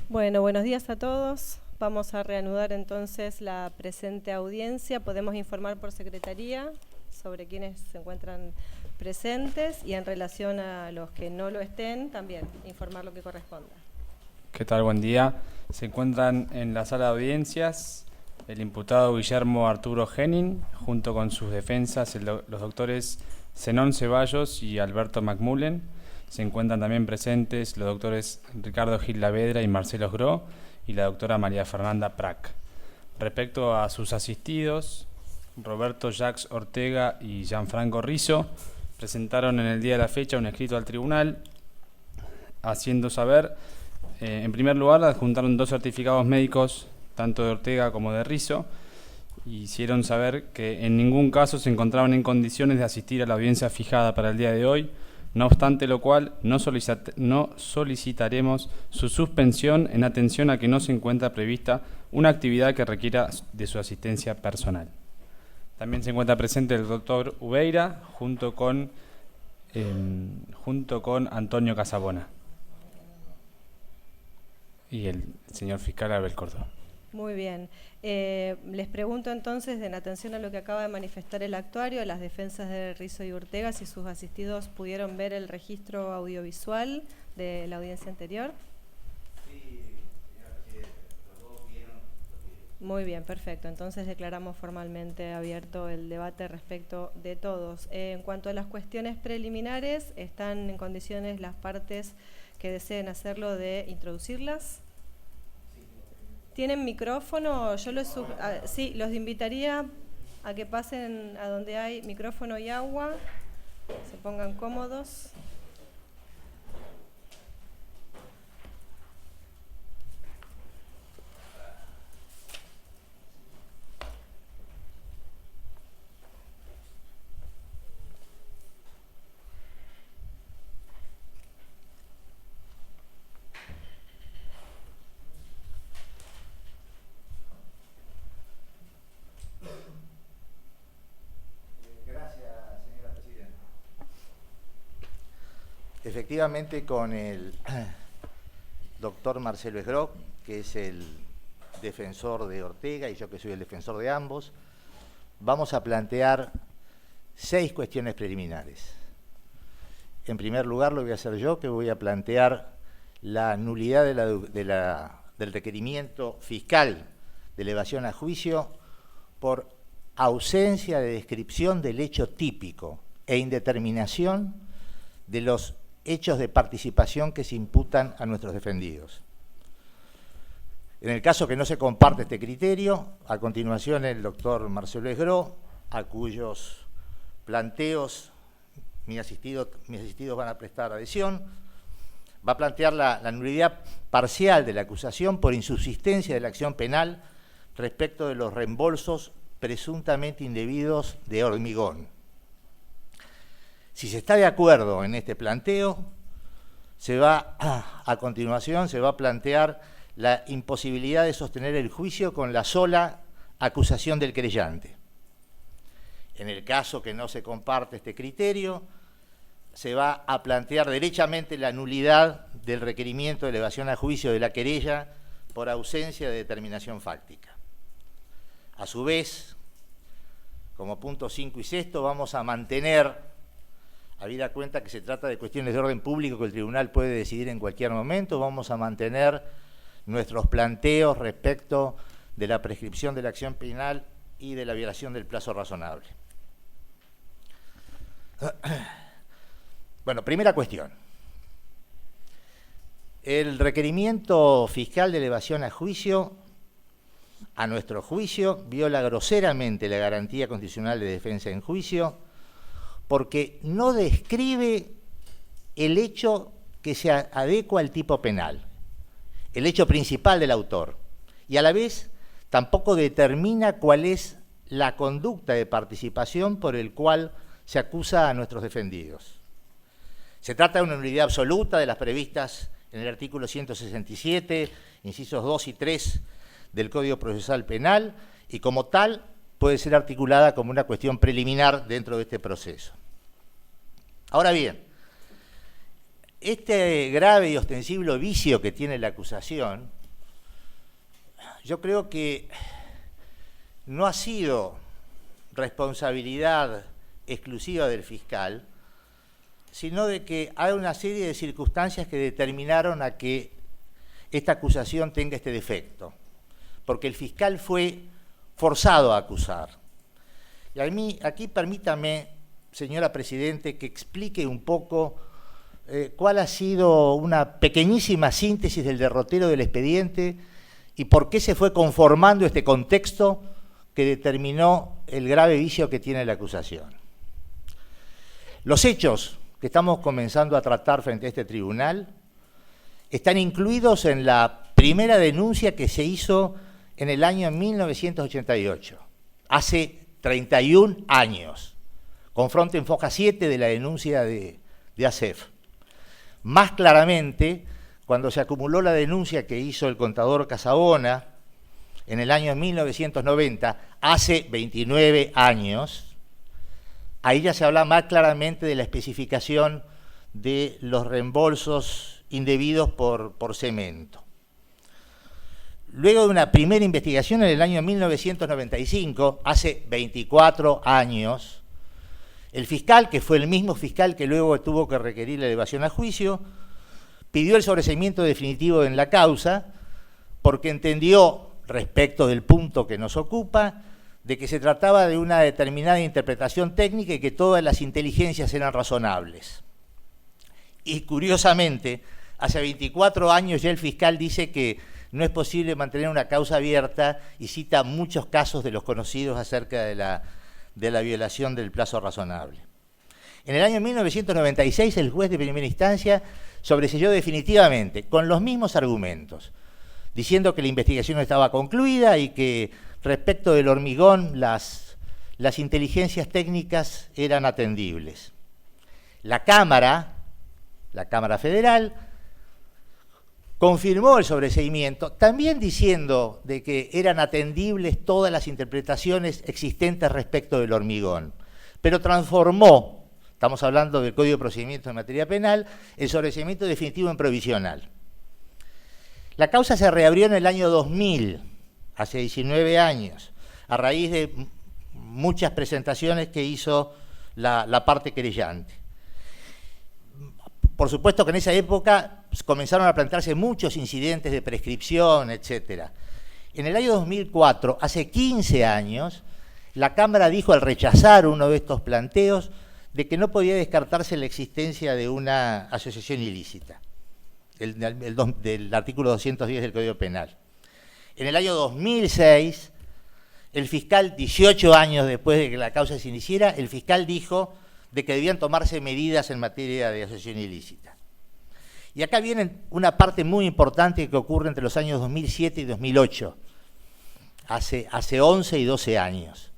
Bueno, buenos días a todos. Vamos a reanudar entonces la presente audiencia. Podemos informar por secretaría sobre quienes se encuentran presentes y en relación a los que no lo estén, también informar lo que corresponda. ¿Qué tal? Buen día. Se encuentran en la sala de audiencias el imputado Guillermo Arturo Henning, junto con sus defensas, los doctores Zenón Ceballos y Alberto McMullen. Se encuentran también presentes los doctores Ricardo Gil Lavedra y Marcelo Gro y la doctora María Fernanda Prac. Respecto a sus asistidos, Roberto Jacques Ortega y Gianfranco Rizzo presentaron en el día de la fecha un escrito al tribunal haciendo saber, en primer lugar, adjuntaron 2 certificados médicos, tanto de Ortega como de Rizzo, y hicieron saber que en ningún caso se encontraban en condiciones de asistir a la audiencia fijada para el día de hoy, no obstante lo cual no solicitaremos su suspensión en atención a que no se encuentra prevista una actividad que requiera de su asistencia personal. También se encuentra presente el doctor Ubeira junto con Antonio Casabona y el señor fiscal Abel Córdoba. Muy bien. Les pregunto entonces, en atención a lo que acaba de manifestar el actuario, a las defensas de Rizzo y Ortega, si sus asistidos pudieron ver el registro audiovisual de la audiencia anterior. Sí, señora presidenta, los dos vieron. Muy bien, perfecto. Entonces declaramos formalmente abierto el debate respecto de todos. En cuanto a las cuestiones preliminares, ¿están en condiciones las partes que deseen hacerlo de introducirlas? ¿Tienen micrófono? Yo sí, los invitaría a que pasen a donde hay micrófono y agua, se pongan cómodos. Efectivamente, con el doctor Marcelo Esgro, que es el defensor de Ortega, y yo que soy el defensor de ambos, vamos a plantear 6 cuestiones preliminares. En primer lugar, lo voy a hacer yo, que voy a plantear la nulidad del requerimiento fiscal de elevación a juicio por ausencia de descripción del hecho típico e indeterminación de los hechos de participación que se imputan a nuestros defendidos. En el caso que no se comparte este criterio, a continuación el doctor Marcelo Esgro, a cuyos planteos mis asistidos van a prestar adhesión, va a plantear la nulidad parcial de la acusación por insubsistencia de la acción penal respecto de los reembolsos presuntamente indebidos de Hormigón. Si se está de acuerdo en este planteo, a continuación se va a plantear la imposibilidad de sostener el juicio con la sola acusación del querellante. En el caso que no se comparte este criterio, se va a plantear derechamente la nulidad del requerimiento de elevación a juicio de la querella por ausencia de determinación fáctica. A su vez, como punto 5 y 6, vamos a mantener, habida cuenta que se trata de cuestiones de orden público que el tribunal puede decidir en cualquier momento, vamos a mantener nuestros planteos respecto de la prescripción de la acción penal y de la violación del plazo razonable. Bueno, primera cuestión. El requerimiento fiscal de elevación a juicio, a nuestro juicio, viola groseramente la garantía constitucional de defensa en juicio porque no describe el hecho que se adecua al tipo penal, el hecho principal del autor, y a la vez tampoco determina cuál es la conducta de participación por el cual se acusa a nuestros defendidos. Se trata de una nulidad absoluta de las previstas en el artículo 167, incisos 2 y 3 del Código Procesal Penal, y como tal puede ser articulada como una cuestión preliminar dentro de este proceso. Ahora bien, este grave y ostensible vicio que tiene la acusación, yo creo que no ha sido responsabilidad exclusiva del fiscal, sino de que hay una serie de circunstancias que determinaron a que esta acusación tenga este defecto, porque el fiscal fue forzado a acusar. Y a mí, aquí permítame, señora Presidente, que explique un poco cuál ha sido una pequeñísima síntesis del derrotero del expediente y por qué se fue conformando este contexto que determinó el grave vicio que tiene la acusación. Los hechos que estamos comenzando a tratar frente a este tribunal están incluidos en la primera denuncia que se hizo en el año 1988, hace 31 años, confronto en foja 7 de la denuncia de ASEF. Más claramente, cuando se acumuló la denuncia que hizo el contador Casabona en el año 1990, hace 29 años, ahí ya se habla más claramente de la especificación de los reembolsos indebidos por cemento. Luego de una primera investigación en el año 1995, hace 24 años, el fiscal, que fue el mismo fiscal que luego tuvo que requerir la elevación a juicio, pidió el sobreseimiento definitivo en la causa porque entendió, respecto del punto que nos ocupa, de que se trataba de una determinada interpretación técnica y que todas las inteligencias eran razonables. Y curiosamente, hace 24 años ya el fiscal dice que no es posible mantener una causa abierta y cita muchos casos de los conocidos acerca de la violación del plazo razonable. En el año 1996 el juez de primera instancia sobreseyó definitivamente, con los mismos argumentos, diciendo que la investigación estaba concluida y que respecto del hormigón las inteligencias técnicas eran atendibles. La Cámara Federal, confirmó el sobreseimiento, también diciendo de que eran atendibles todas las interpretaciones existentes respecto del hormigón, pero transformó, estamos hablando del Código de Procedimientos en materia penal, el sobreseimiento definitivo en provisional. La causa se reabrió en el año 2000, hace 19 años, a raíz de muchas presentaciones que hizo la parte querellante. Por supuesto que en esa época comenzaron a plantearse muchos incidentes de prescripción, etc. En el año 2004, hace 15 años, la Cámara dijo al rechazar uno de estos planteos de que no podía descartarse la existencia de una asociación ilícita, del artículo 210 del Código Penal. En el año 2006, el fiscal, 18 años después de que la causa se iniciara, el fiscal dijo de que debían tomarse medidas en materia de asociación ilícita. Y acá viene una parte muy importante que ocurre entre los años 2007 y 2008, hace 11 y 12 años.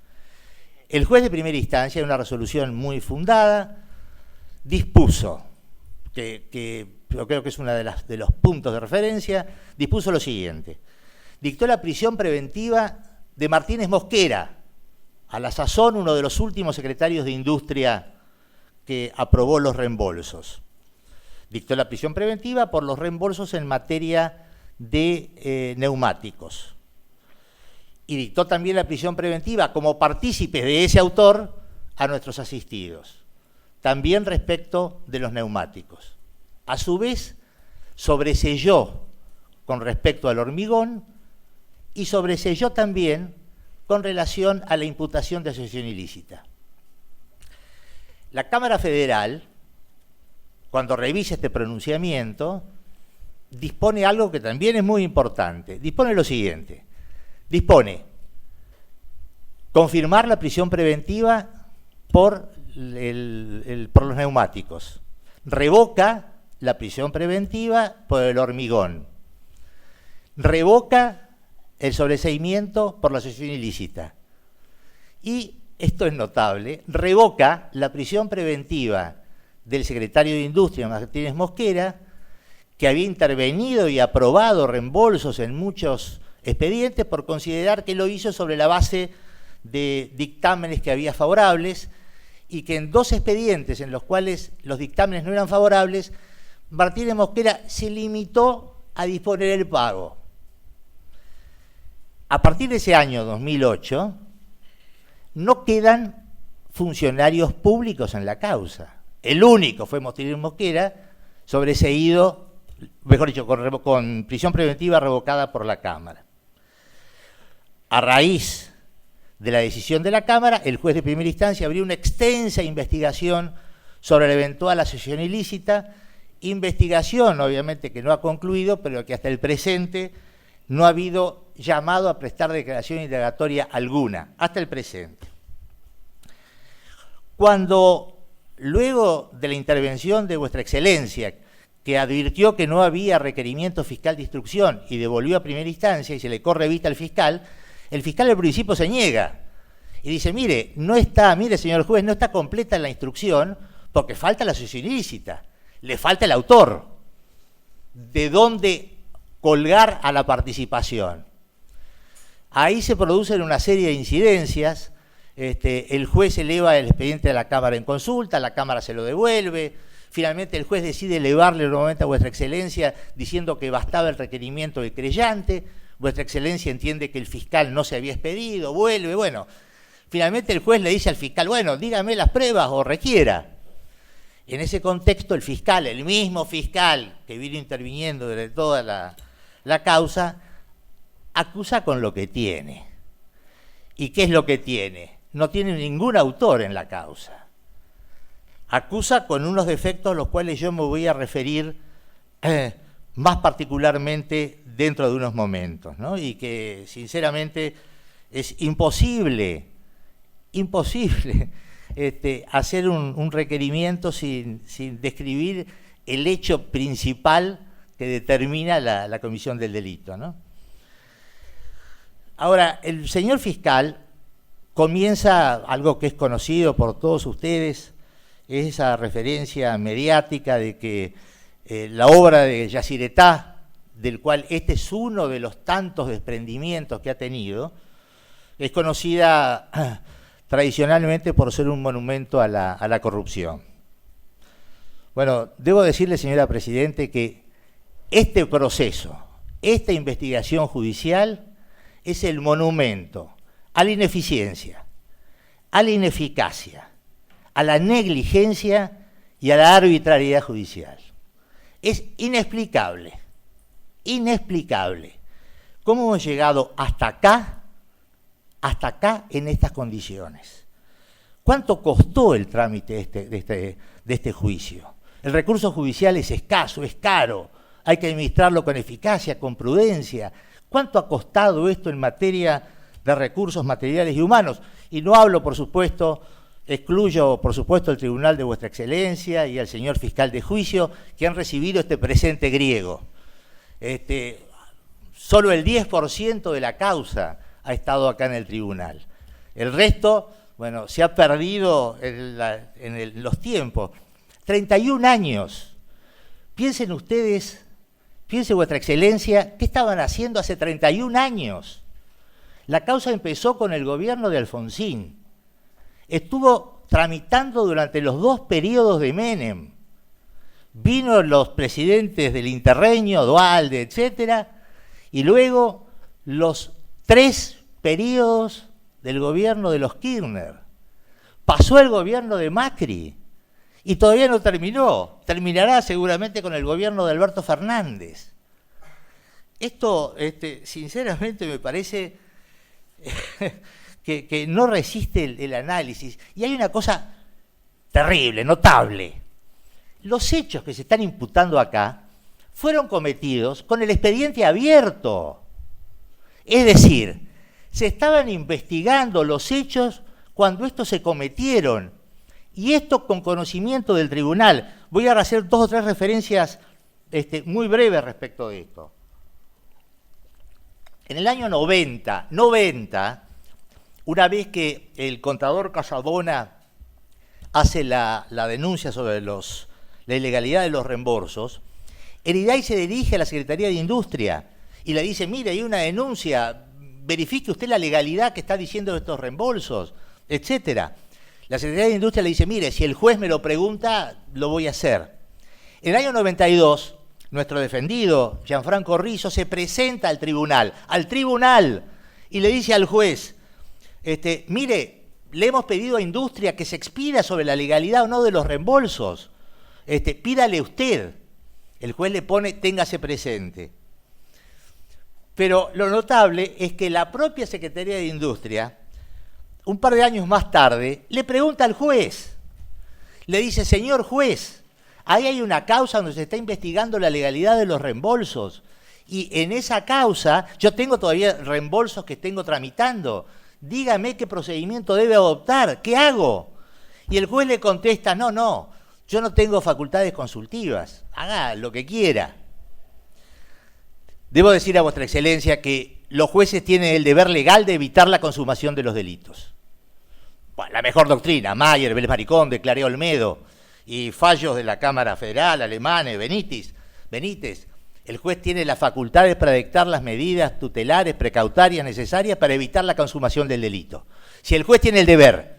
El juez de primera instancia, en una resolución muy fundada, dispuso, que yo creo que es uno de los puntos de referencia, dispuso lo siguiente: dictó la prisión preventiva de Martínez Mosquera, a la sazón uno de los últimos secretarios de Industria que aprobó los reembolsos. Dictó la prisión preventiva por los reembolsos en materia de neumáticos. Y dictó también la prisión preventiva como partícipes de ese autor a nuestros asistidos, también respecto de los neumáticos. A su vez, sobreseyó con respecto al hormigón y sobreseyó también con relación a la imputación de asociación ilícita. La Cámara Federal, cuando revisa este pronunciamiento, dispone algo que también es muy importante. Dispone lo siguiente: dispone confirmar la prisión preventiva por los neumáticos, revoca la prisión preventiva por el hormigón, revoca el sobreseimiento por la asociación ilícita y, esto es notable, revoca la prisión preventiva del secretario de Industria, Martínez Mosquera, que había intervenido y aprobado reembolsos en muchos expedientes por considerar que lo hizo sobre la base de dictámenes que había favorables y que en dos expedientes en los cuales los dictámenes no eran favorables Martínez Mosquera se limitó a disponer el pago. A partir de ese año 2008, no quedan funcionarios públicos en la causa. El único fue Martínez Mosquera, sobreseído, mejor dicho, con prisión preventiva revocada por la Cámara. A raíz de la decisión de la Cámara, el juez de primera instancia abrió una extensa investigación sobre la eventual asociación ilícita, investigación obviamente que no ha concluido, pero que hasta el presente no ha habido llamado a prestar declaración indagatoria alguna, hasta el presente. Cuando, luego de la intervención de Vuestra Excelencia, que advirtió que no había requerimiento fiscal de instrucción y devolvió a primera instancia y se le corre vista al fiscal, el fiscal del principio se niega y dice, mire, señor juez, no está completa la instrucción porque falta la asociación ilícita, le falta el autor, de dónde colgar a la participación. Ahí se producen una serie de incidencias, el juez eleva el expediente a la Cámara en consulta, la Cámara se lo devuelve, finalmente el juez decide elevarle nuevamente a Vuestra Excelencia diciendo que bastaba el requerimiento del creyente, Vuestra Excelencia entiende que el fiscal no se había expedido, vuelve, bueno, finalmente el juez le dice al fiscal, bueno, dígame las pruebas o requiera. En ese contexto el fiscal, el mismo fiscal que vino interviniendo desde toda la causa, acusa con lo que tiene. ¿Y qué es lo que tiene? No tiene ningún autor en la causa. Acusa con unos defectos los cuales yo me voy a referir más particularmente dentro de unos momentos, ¿no? Y que sinceramente es imposible hacer un requerimiento sin describir el hecho principal que determina la comisión del delito, ¿no? Ahora, el señor fiscal comienza algo que es conocido por todos ustedes, es esa referencia mediática de que la obra de Yacyretá, del cual este es uno de los tantos desprendimientos que ha tenido, es conocida tradicionalmente por ser un monumento a la corrupción. Bueno, debo decirle, señora Presidente, que este proceso, esta investigación judicial, es el monumento a la ineficiencia, a la ineficacia, a la negligencia y a la arbitrariedad judicial. Es inexplicable cómo hemos llegado hasta acá en estas condiciones. ¿Cuánto costó el trámite de este juicio? El recurso judicial es escaso, es caro, hay que administrarlo con eficacia, con prudencia. ¿Cuánto ha costado esto en materia de recursos materiales y humanos? Y no hablo, por supuesto, excluyo, por supuesto, el Tribunal de Vuestra Excelencia y al señor fiscal de juicio que han recibido este presente griego. Solo el 10% de la causa ha estado acá en el tribunal. El resto, bueno, se ha perdido en los tiempos. 31 años. Piensen ustedes, piense Vuestra Excelencia, ¿qué estaban haciendo hace 31 años? La causa empezó con el gobierno de Alfonsín. Estuvo tramitando durante los 2 periodos de Menem. Vino los presidentes del Interreño, Duhalde, etcétera, y luego los 3 periodos del gobierno de los Kirchner. Pasó el gobierno de Macri y todavía no terminó. Terminará seguramente con el gobierno de Alberto Fernández. Esto, sinceramente, me parece que no resiste el análisis. Y hay una cosa terrible, notable. Los hechos que se están imputando acá fueron cometidos con el expediente abierto. Es decir, se estaban investigando los hechos cuando estos se cometieron. Y esto con conocimiento del tribunal. Voy a hacer 2 o 3 referencias muy breves respecto de esto. En el año 90, una vez que el contador Casabona hace la denuncia sobre la ilegalidad de los reembolsos, Eriday se dirige a la Secretaría de Industria y le dice, mire, hay una denuncia, verifique usted la legalidad que está diciendo de estos reembolsos, etcétera. La Secretaría de Industria le dice, mire, si el juez me lo pregunta, lo voy a hacer. En el año 92, nuestro defendido, Gianfranco Rizzo, se presenta al tribunal, y le dice al juez, mire, le hemos pedido a Industria que se expida sobre la legalidad o no de los reembolsos. Pídale usted. El juez le pone, téngase presente. Pero lo notable es que la propia Secretaría de Industria, un par de años más tarde, le pregunta al juez, le dice, señor juez, ahí hay una causa donde se está investigando la legalidad de los reembolsos, y en esa causa yo tengo todavía reembolsos que tengo tramitando, dígame qué procedimiento debe adoptar, ¿qué hago? Y el juez le contesta, no, yo no tengo facultades consultivas, haga lo que quiera. Debo decir a vuestra excelencia que los jueces tienen el deber legal de evitar la consumación de los delitos. Bueno, la mejor doctrina, Mayer, Vélez Maricón, de Claré Olmedo, y fallos de la Cámara Federal, Alemana, Benítez, el juez tiene las facultades para dictar las medidas tutelares, precautarias necesarias para evitar la consumación del delito. Si el juez tiene el deber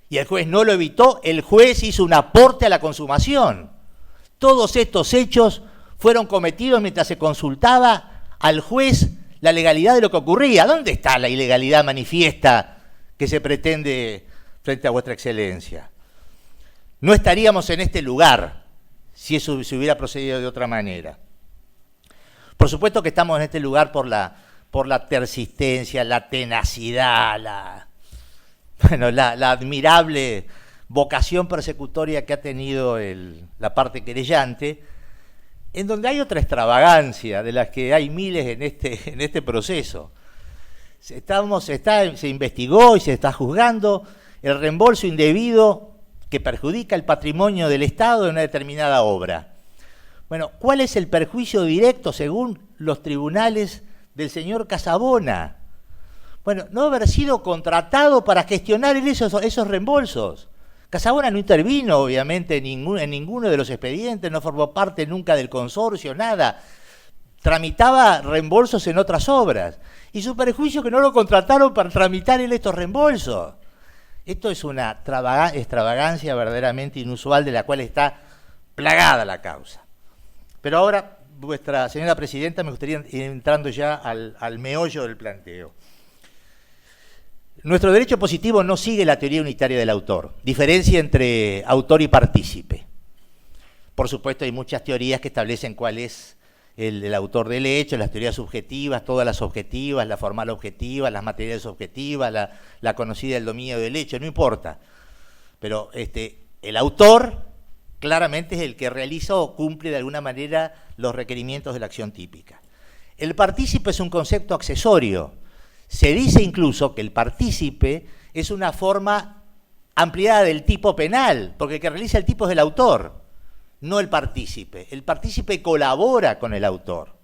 y el juez no lo evitó, el juez hizo un aporte a la consumación. Todos estos hechos fueron cometidos mientras se consultaba al juez la legalidad de lo que ocurría. ¿Dónde está la ilegalidad manifiesta que se pretende frente a vuestra excelencia? No estaríamos en este lugar si eso se hubiera procedido de otra manera. Por supuesto que estamos en este lugar por la persistencia, la tenacidad, la admirable vocación persecutoria que ha tenido la parte querellante, en donde hay otra extravagancia de las que hay miles en este proceso. Se investigó y se está juzgando el reembolso indebido que perjudica el patrimonio del Estado de una determinada obra. Bueno, ¿cuál es el perjuicio directo según los tribunales del señor Casabona? Bueno, no haber sido contratado para gestionar esos reembolsos. Casabona no intervino, obviamente, en ninguno de los expedientes, no formó parte nunca del consorcio, nada. Tramitaba reembolsos en otras obras. Y su perjuicio que no lo contrataron para tramitar estos reembolsos. Esto es una extravagancia verdaderamente inusual de la cual está plagada la causa. Pero ahora, vuestra señora presidenta, me gustaría ir entrando ya al meollo del planteo. Nuestro derecho positivo no sigue la teoría unitaria del autor, diferencia entre autor y partícipe. Por supuesto, hay muchas teorías que establecen cuál es el autor del hecho, las teorías subjetivas, todas las objetivas, la formal objetiva, las materiales objetivas, la conocida del dominio del hecho, no importa. Pero el autor claramente es el que realiza o cumple de alguna manera los requerimientos de la acción típica. El partícipe es un concepto accesorio. Se dice incluso que el partícipe es una forma ampliada del tipo penal, porque el que realiza el tipo es el autor, no el partícipe. El partícipe colabora con el autor.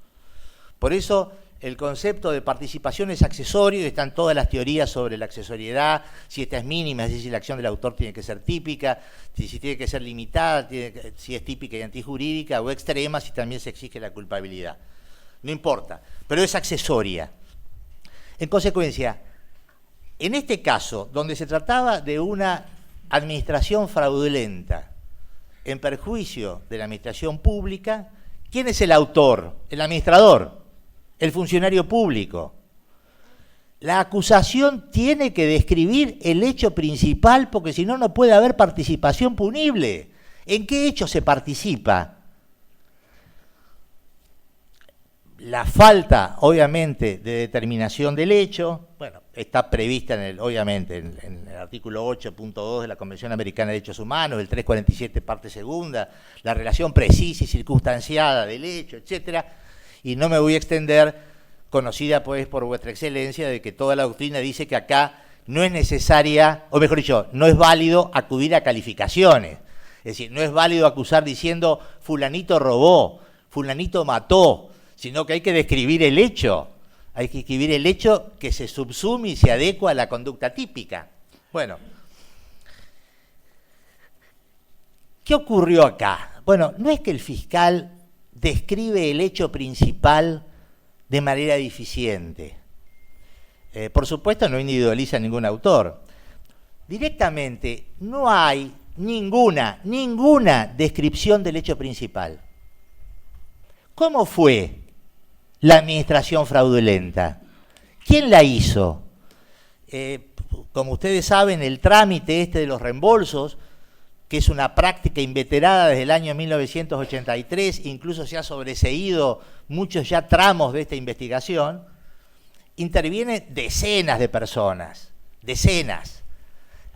Por eso el concepto de participación es accesorio y están todas las teorías sobre la accesoriedad, si esta es mínima, es decir, si la acción del autor tiene que ser típica, si tiene que ser limitada, si es típica y antijurídica, o extrema, si también se exige la culpabilidad. No importa, pero es accesoria. En consecuencia, en este caso, donde se trataba de una administración fraudulenta en perjuicio de la administración pública, ¿quién es el autor? El administrador, el funcionario público. La acusación tiene que describir el hecho principal porque si no, no puede haber participación punible. ¿En qué hecho se participa? La falta, obviamente, de determinación del hecho, bueno, está prevista obviamente en el artículo 8.2 de la Convención Americana de Derechos Humanos, el 347 parte segunda, la relación precisa y circunstanciada del hecho, etcétera. Y no me voy a extender, conocida pues por vuestra excelencia, de que toda la doctrina dice que acá no es necesaria, o mejor dicho, no es válido acudir a calificaciones. Es decir, no es válido acusar diciendo fulanito robó, fulanito mató, sino que hay que describir el hecho. Hay que escribir el hecho que se subsume y se adecua a la conducta típica. Bueno, ¿qué ocurrió acá? Bueno, no es que el fiscal describe el hecho principal de manera deficiente. Por supuesto, no individualiza a ningún autor. Directamente, no hay ninguna descripción del hecho principal. ¿Cómo fue la administración fraudulenta? ¿Quién la hizo? Como ustedes saben, el trámite de los reembolsos, que es una práctica inveterada desde el año 1983, incluso se ha sobreseído muchos ya tramos de esta investigación, intervienen decenas de personas, decenas.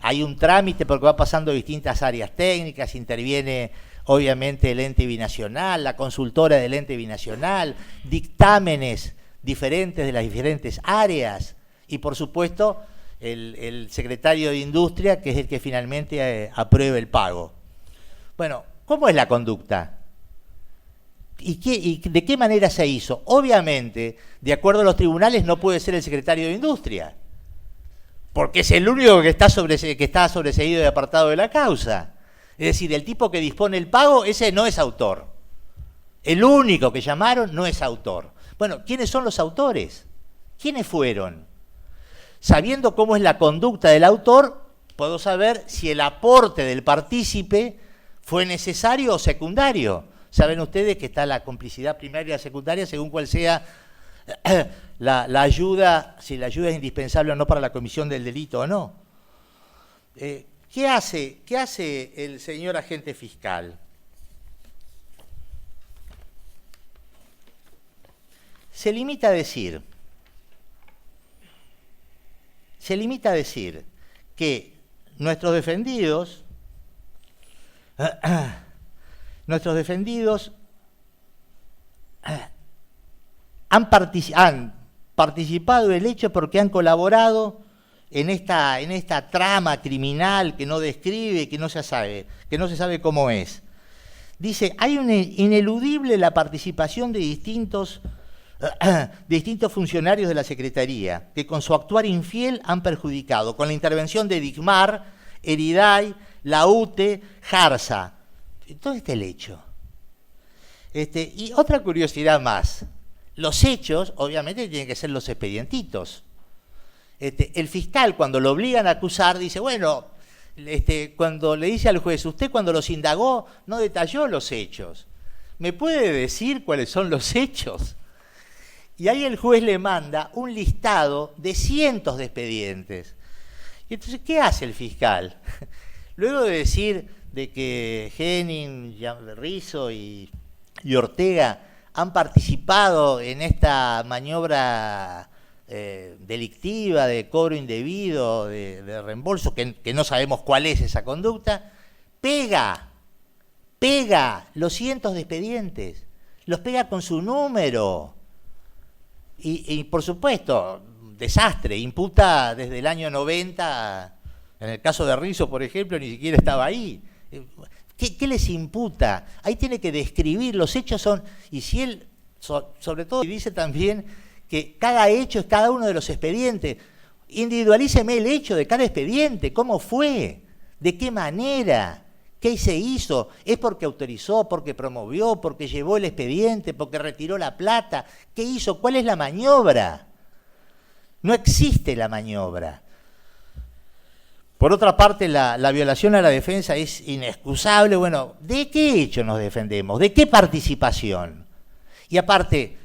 Hay un trámite porque va pasando distintas áreas técnicas, interviene obviamente el ente binacional, la consultora del ente binacional, dictámenes diferentes de las diferentes áreas y por supuesto el secretario de Industria, que es el que finalmente apruebe el pago. Bueno, ¿cómo es la conducta? ¿Y de qué manera se hizo? Obviamente, de acuerdo a los tribunales, no puede ser el secretario de Industria, porque es el único que está sobreseído y apartado de la causa. Es decir, el tipo que dispone el pago, ese no es autor. El único que llamaron no es autor. Bueno, ¿quiénes son los autores? ¿Quiénes fueron? Sabiendo cómo es la conducta del autor, puedo saber si el aporte del partícipe fue necesario o secundario. Saben ustedes que está la complicidad primaria y secundaria según cuál sea la ayuda, si la ayuda es indispensable o no para la comisión del delito o no. ¿Qué hace el señor agente fiscal? Se limita a decir que nuestros defendidos han participado del hecho porque han colaborado en esta trama criminal que no describe, que no se sabe cómo es. Dice, hay una ineludible la participación de distintos funcionarios de la Secretaría que con su actuar infiel han perjudicado, con la intervención de DICMAR, Eriday, la UTE, Jarza. Todo el hecho. Y otra curiosidad más. Los hechos, obviamente, tienen que ser los expedientitos. El fiscal, cuando lo obligan a acusar, dice, bueno, cuando le dice al juez, usted cuando los indagó no detalló los hechos. ¿Me puede decir cuáles son los hechos? Y ahí el juez le manda un listado de cientos de expedientes. Y entonces, ¿qué hace el fiscal? Luego de decir de que Henning, Rizzo y Ortega han participado en esta maniobra delictiva de cobro indebido, de reembolso, que no sabemos cuál es esa conducta, pega los cientos de expedientes, los pega con su número. Y por supuesto, desastre, imputa desde el año 90, en el caso de Rizzo, por ejemplo, ni siquiera estaba ahí. ¿Qué les imputa? Ahí tiene que describir, los hechos son, y si él, sobre todo, dice también que cada hecho es cada uno de los expedientes, individualíceme el hecho de cada expediente, cómo fue, de qué manera, qué se hizo, es porque autorizó, porque promovió, porque llevó el expediente, porque retiró la plata, qué hizo, cuál es la maniobra. No existe la maniobra. Por otra parte, la violación a la defensa es inexcusable. Bueno, ¿de qué hecho nos defendemos? ¿De qué participación? Y aparte,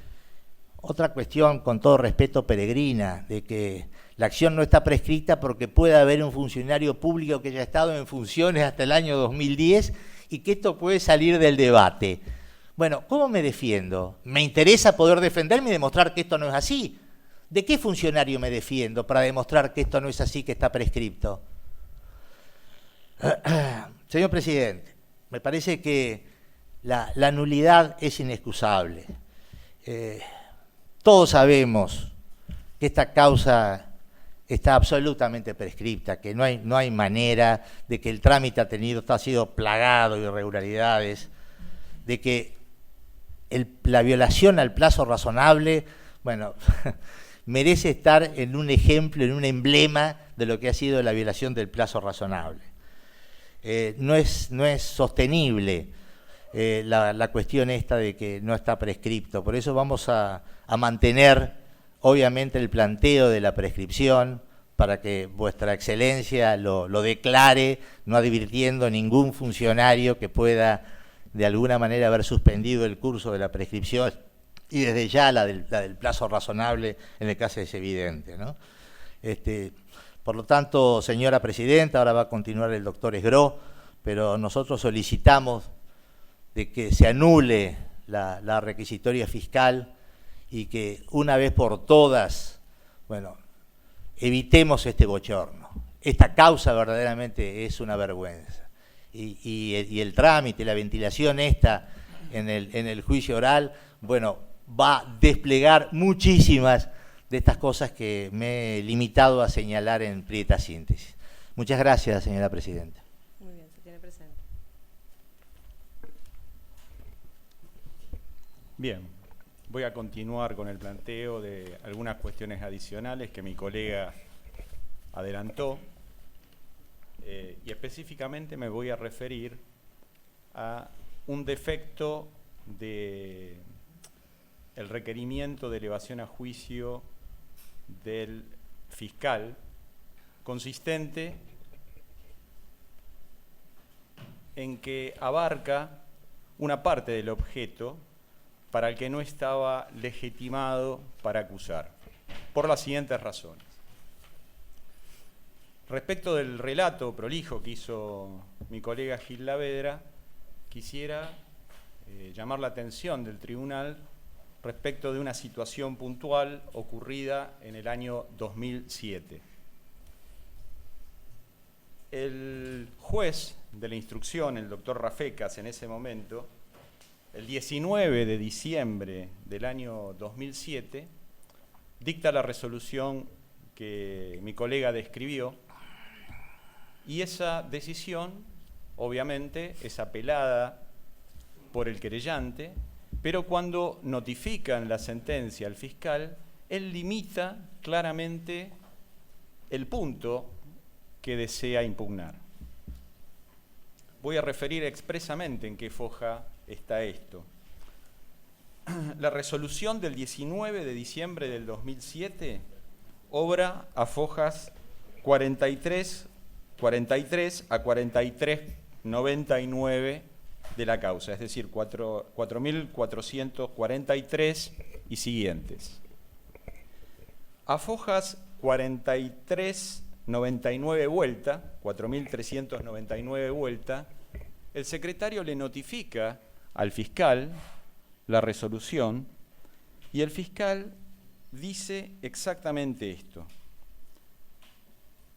otra cuestión, con todo respeto, peregrina, de que la acción no está prescrita porque puede haber un funcionario público que haya estado en funciones hasta el año 2010 y que esto puede salir del debate. Bueno, ¿cómo me defiendo? Me interesa poder defenderme y demostrar que esto no es así. ¿De qué funcionario me defiendo para demostrar que esto no es así, que está prescripto? Señor presidente, me parece que la nulidad es inexcusable. Todos sabemos que esta causa está absolutamente prescripta, que no hay manera de que el trámite ha sido plagado de irregularidades, de que la violación al plazo razonable, bueno, merece estar en un ejemplo, en un emblema de lo que ha sido la violación del plazo razonable. No es sostenible la cuestión esta de que no está prescripto. Por eso vamos a mantener, obviamente, el planteo de la prescripción para que vuestra excelencia lo declare, no advirtiendo ningún funcionario que pueda de alguna manera haber suspendido el curso de la prescripción, y desde ya la del plazo razonable en el caso es evidente, ¿no? Por lo tanto, señora presidenta, ahora va a continuar el doctor Esgró, pero nosotros solicitamos de que se anule la requisitoria fiscal y que una vez por todas, bueno, evitemos este bochorno. Esta causa verdaderamente es una vergüenza. Y el trámite, la ventilación esta en el juicio oral, bueno, va a desplegar muchísimas de estas cosas que me he limitado a señalar en prieta síntesis. Muchas gracias, señora presidenta. Muy bien, se tiene presente. Bien, voy a continuar con el planteo de algunas cuestiones adicionales que mi colega adelantó, y específicamente me voy a referir a un defecto del requerimiento de elevación a juicio del fiscal, consistente en que abarca una parte del objeto para el que no estaba legitimado para acusar, por las siguientes razones. Respecto del relato prolijo que hizo mi colega Gil Lavedra, quisiera llamar la atención del tribunal respecto de una situación puntual ocurrida en el año 2007. El juez de la instrucción, el doctor Rafecas, en ese momento, el 19 de diciembre del año 2007, dicta la resolución que mi colega describió, y esa decisión, obviamente, es apelada por el querellante, pero cuando notifican la sentencia al fiscal, él limita claramente el punto que desea impugnar. Voy a referir expresamente en qué foja está esto. La resolución del 19 de diciembre del 2007 obra a fojas 43 a 4399 de la causa, es decir, 4.443 y siguientes. A fojas 4399 vuelta, 4.399 vuelta, el secretario le notifica al fiscal la resolución y el fiscal dice exactamente esto.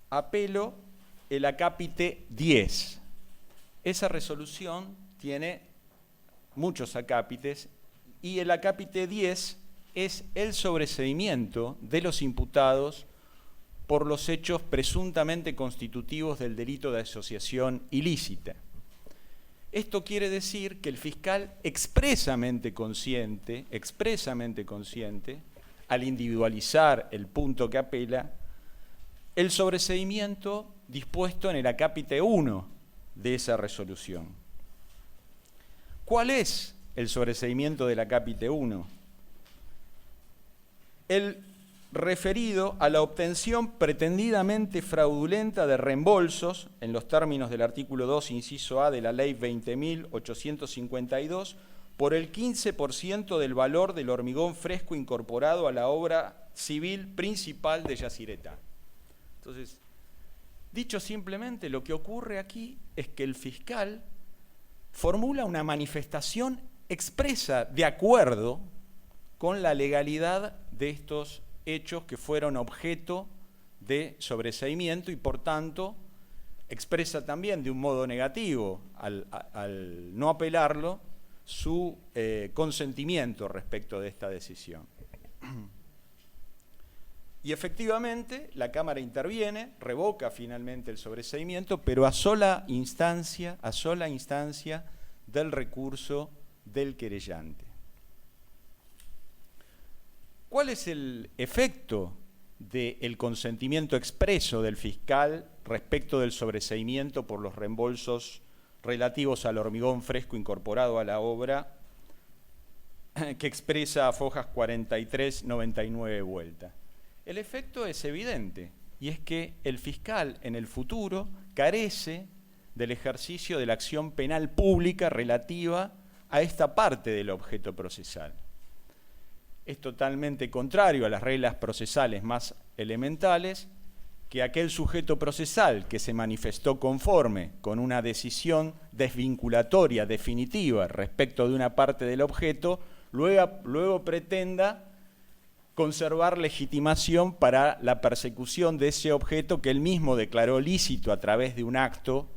Apelo el acápite 10. Esa resolución tiene muchos acápites y el acápite 10 es el sobreseimiento de los imputados por los hechos presuntamente constitutivos del delito de asociación ilícita. Esto quiere decir que el fiscal expresamente consciente, al individualizar el punto que apela, el sobreseimiento dispuesto en el acápite 1 de esa resolución. ¿Cuál es el sobreseimiento del acápite 1? El referido a la obtención pretendidamente fraudulenta de reembolsos, en los términos del artículo 2, inciso A de la Ley 20.852, por el 15% del valor del hormigón fresco incorporado a la obra civil principal de Yacyretá. Entonces, dicho simplemente, lo que ocurre aquí es que el fiscal formula una manifestación expresa de acuerdo con la legalidad de estos hechos que fueron objeto de sobreseimiento y, por tanto, expresa también de un modo negativo, al no apelarlo, su consentimiento respecto de esta decisión. Y efectivamente, la Cámara interviene, revoca finalmente el sobreseimiento, pero a sola instancia del recurso del querellante. ¿Cuál es el efecto del consentimiento expreso del fiscal respecto del sobreseimiento por los reembolsos relativos al hormigón fresco incorporado a la obra que expresa a fojas 4399 vuelta? El efecto es evidente. y es que el fiscal en el futuro carece del ejercicio de la acción penal pública relativa a esta parte del objeto procesal. Es totalmente contrario a las reglas procesales más elementales que aquel sujeto procesal que se manifestó conforme con una decisión desvinculatoria definitiva respecto de una parte del objeto, luego pretenda conservar legitimación para la persecución de ese objeto que él mismo declaró lícito a través de un acto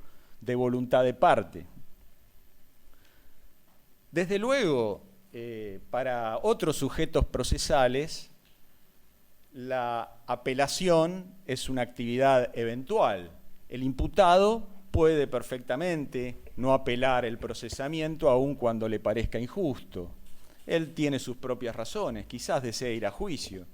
de voluntad de parte. Desde luego, para otros sujetos procesales, la apelación es una actividad eventual. El imputado puede perfectamente no apelar el procesamiento aun cuando le parezca injusto. Él tiene sus propias razones, quizás desee ir a juicio.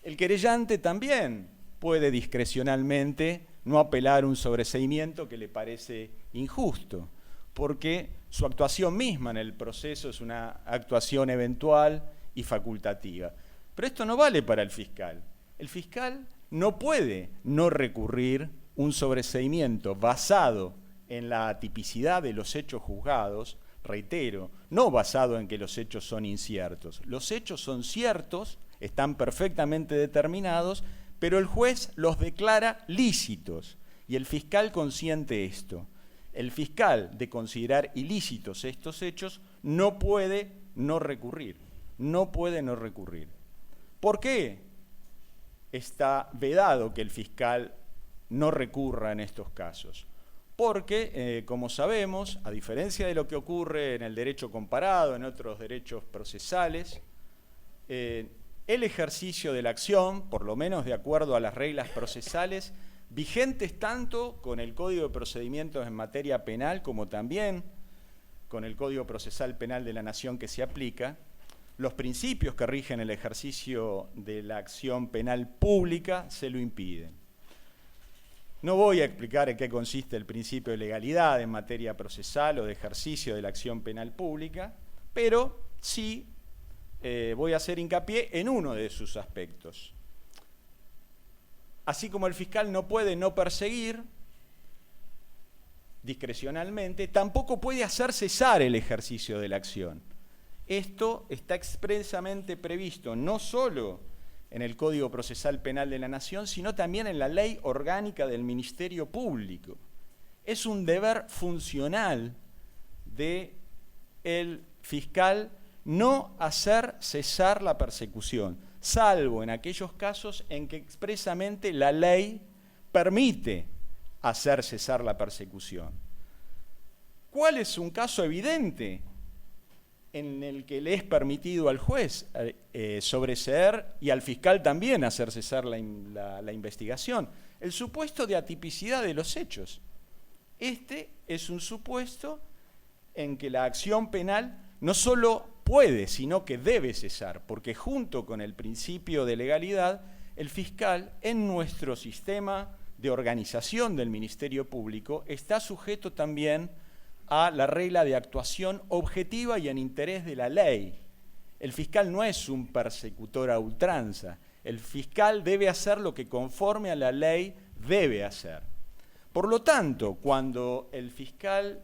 El querellante también puede discrecionalmente no apelar un sobreseimiento que le parece injusto, porque su actuación misma en el proceso es una actuación eventual y facultativa. Pero esto no vale para el fiscal. El fiscal no puede no recurrir un sobreseimiento basado en la atipicidad de los hechos juzgados, reitero, no basado en que los hechos son inciertos. Los hechos son ciertos, están perfectamente determinados, pero el juez los declara lícitos y el fiscal consiente esto. El fiscal, de considerar ilícitos estos hechos, no puede no recurrir. No puede no recurrir. ¿Por qué está vedado que el fiscal no recurra en estos casos? Porque, como sabemos, a diferencia de lo que ocurre en el derecho comparado, en otros derechos procesales, el ejercicio de la acción, por lo menos de acuerdo a las reglas procesales, vigentes tanto con el Código de Procedimientos en materia penal como también con el Código Procesal Penal de la Nación que se aplica, los principios que rigen el ejercicio de la acción penal pública se lo impiden. No voy a explicar en qué consiste el principio de legalidad en materia procesal o de ejercicio de la acción penal pública, pero sí voy a hacer hincapié en uno de sus aspectos. Así como el fiscal no puede no perseguir discrecionalmente, tampoco puede hacer cesar el ejercicio de la acción. Esto está expresamente previsto no solo en el Código Procesal Penal de la Nación, sino también en la Ley Orgánica del Ministerio Público. Es un deber funcional del fiscal no hacer cesar la persecución, salvo en aquellos casos en que expresamente la ley permite hacer cesar la persecución. ¿Cuál es un caso evidente en el que le es permitido al juez sobreseer y al fiscal también hacer cesar la investigación? El supuesto de atipicidad de los hechos. Este es un supuesto en que la acción penal no solo puede, sino que debe cesar, porque junto con el principio de legalidad, el fiscal en nuestro sistema de organización del Ministerio Público está sujeto también a la regla de actuación objetiva y en interés de la ley. El fiscal no es un persecutor a ultranza. El fiscal debe hacer lo que conforme a la ley debe hacer. Por lo tanto, cuando el fiscal,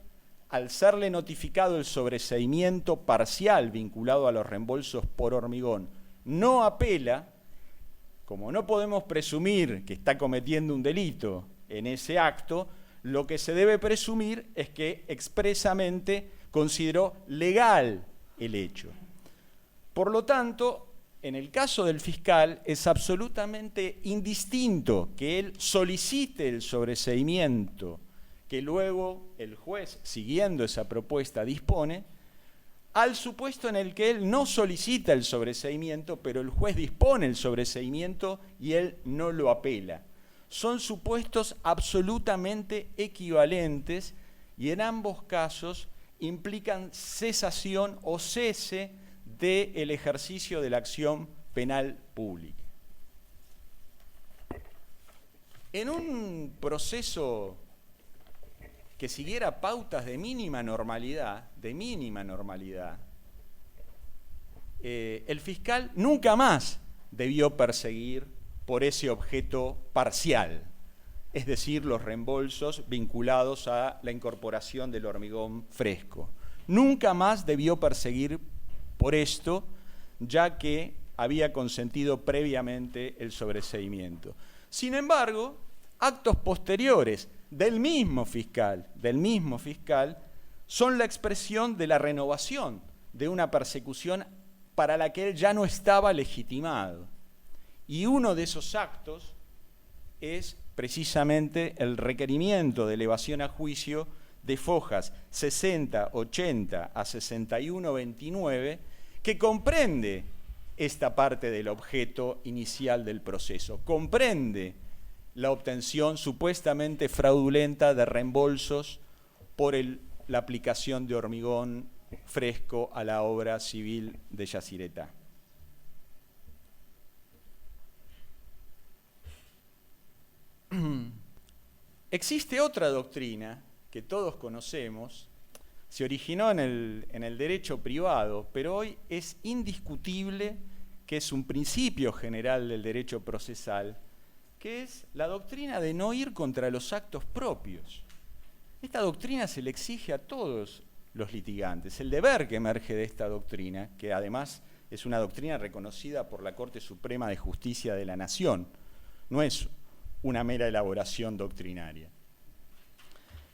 al serle notificado el sobreseimiento parcial vinculado a los reembolsos por hormigón, no apela, como no podemos presumir que está cometiendo un delito en ese acto, lo que se debe presumir es que expresamente consideró legal el hecho. Por lo tanto, en el caso del fiscal es absolutamente indistinto que él solicite el sobreseimiento que luego el juez, siguiendo esa propuesta, dispone, al supuesto en el que él no solicita el sobreseimiento, pero el juez dispone el sobreseimiento y él no lo apela. Son supuestos absolutamente equivalentes y en ambos casos implican cesación o cese del ejercicio de la acción penal pública. En un proceso que siguiera pautas de mínima normalidad, el fiscal nunca más debió perseguir por ese objeto parcial, es decir, los reembolsos vinculados a la incorporación del hormigón fresco. Nunca más debió perseguir por esto, ya que había consentido previamente el sobreseimiento. Sin embargo, actos posteriores del mismo fiscal, son la expresión de la renovación de una persecución para la que él ya no estaba legitimado. Y uno de esos actos es precisamente el requerimiento de elevación a juicio de fojas 6080 a 6129, que comprende esta parte del objeto inicial del proceso, comprende la obtención supuestamente fraudulenta de reembolsos por la aplicación de hormigón fresco a la obra civil de Yacyretá. Existe otra doctrina que todos conocemos, se originó en el derecho privado, pero hoy es indiscutible que es un principio general del derecho procesal, que es la doctrina de no ir contra los actos propios. Esta doctrina se le exige a todos los litigantes. El deber que emerge de esta doctrina, que además es una doctrina reconocida por la Corte Suprema de Justicia de la Nación, no es una mera elaboración doctrinaria.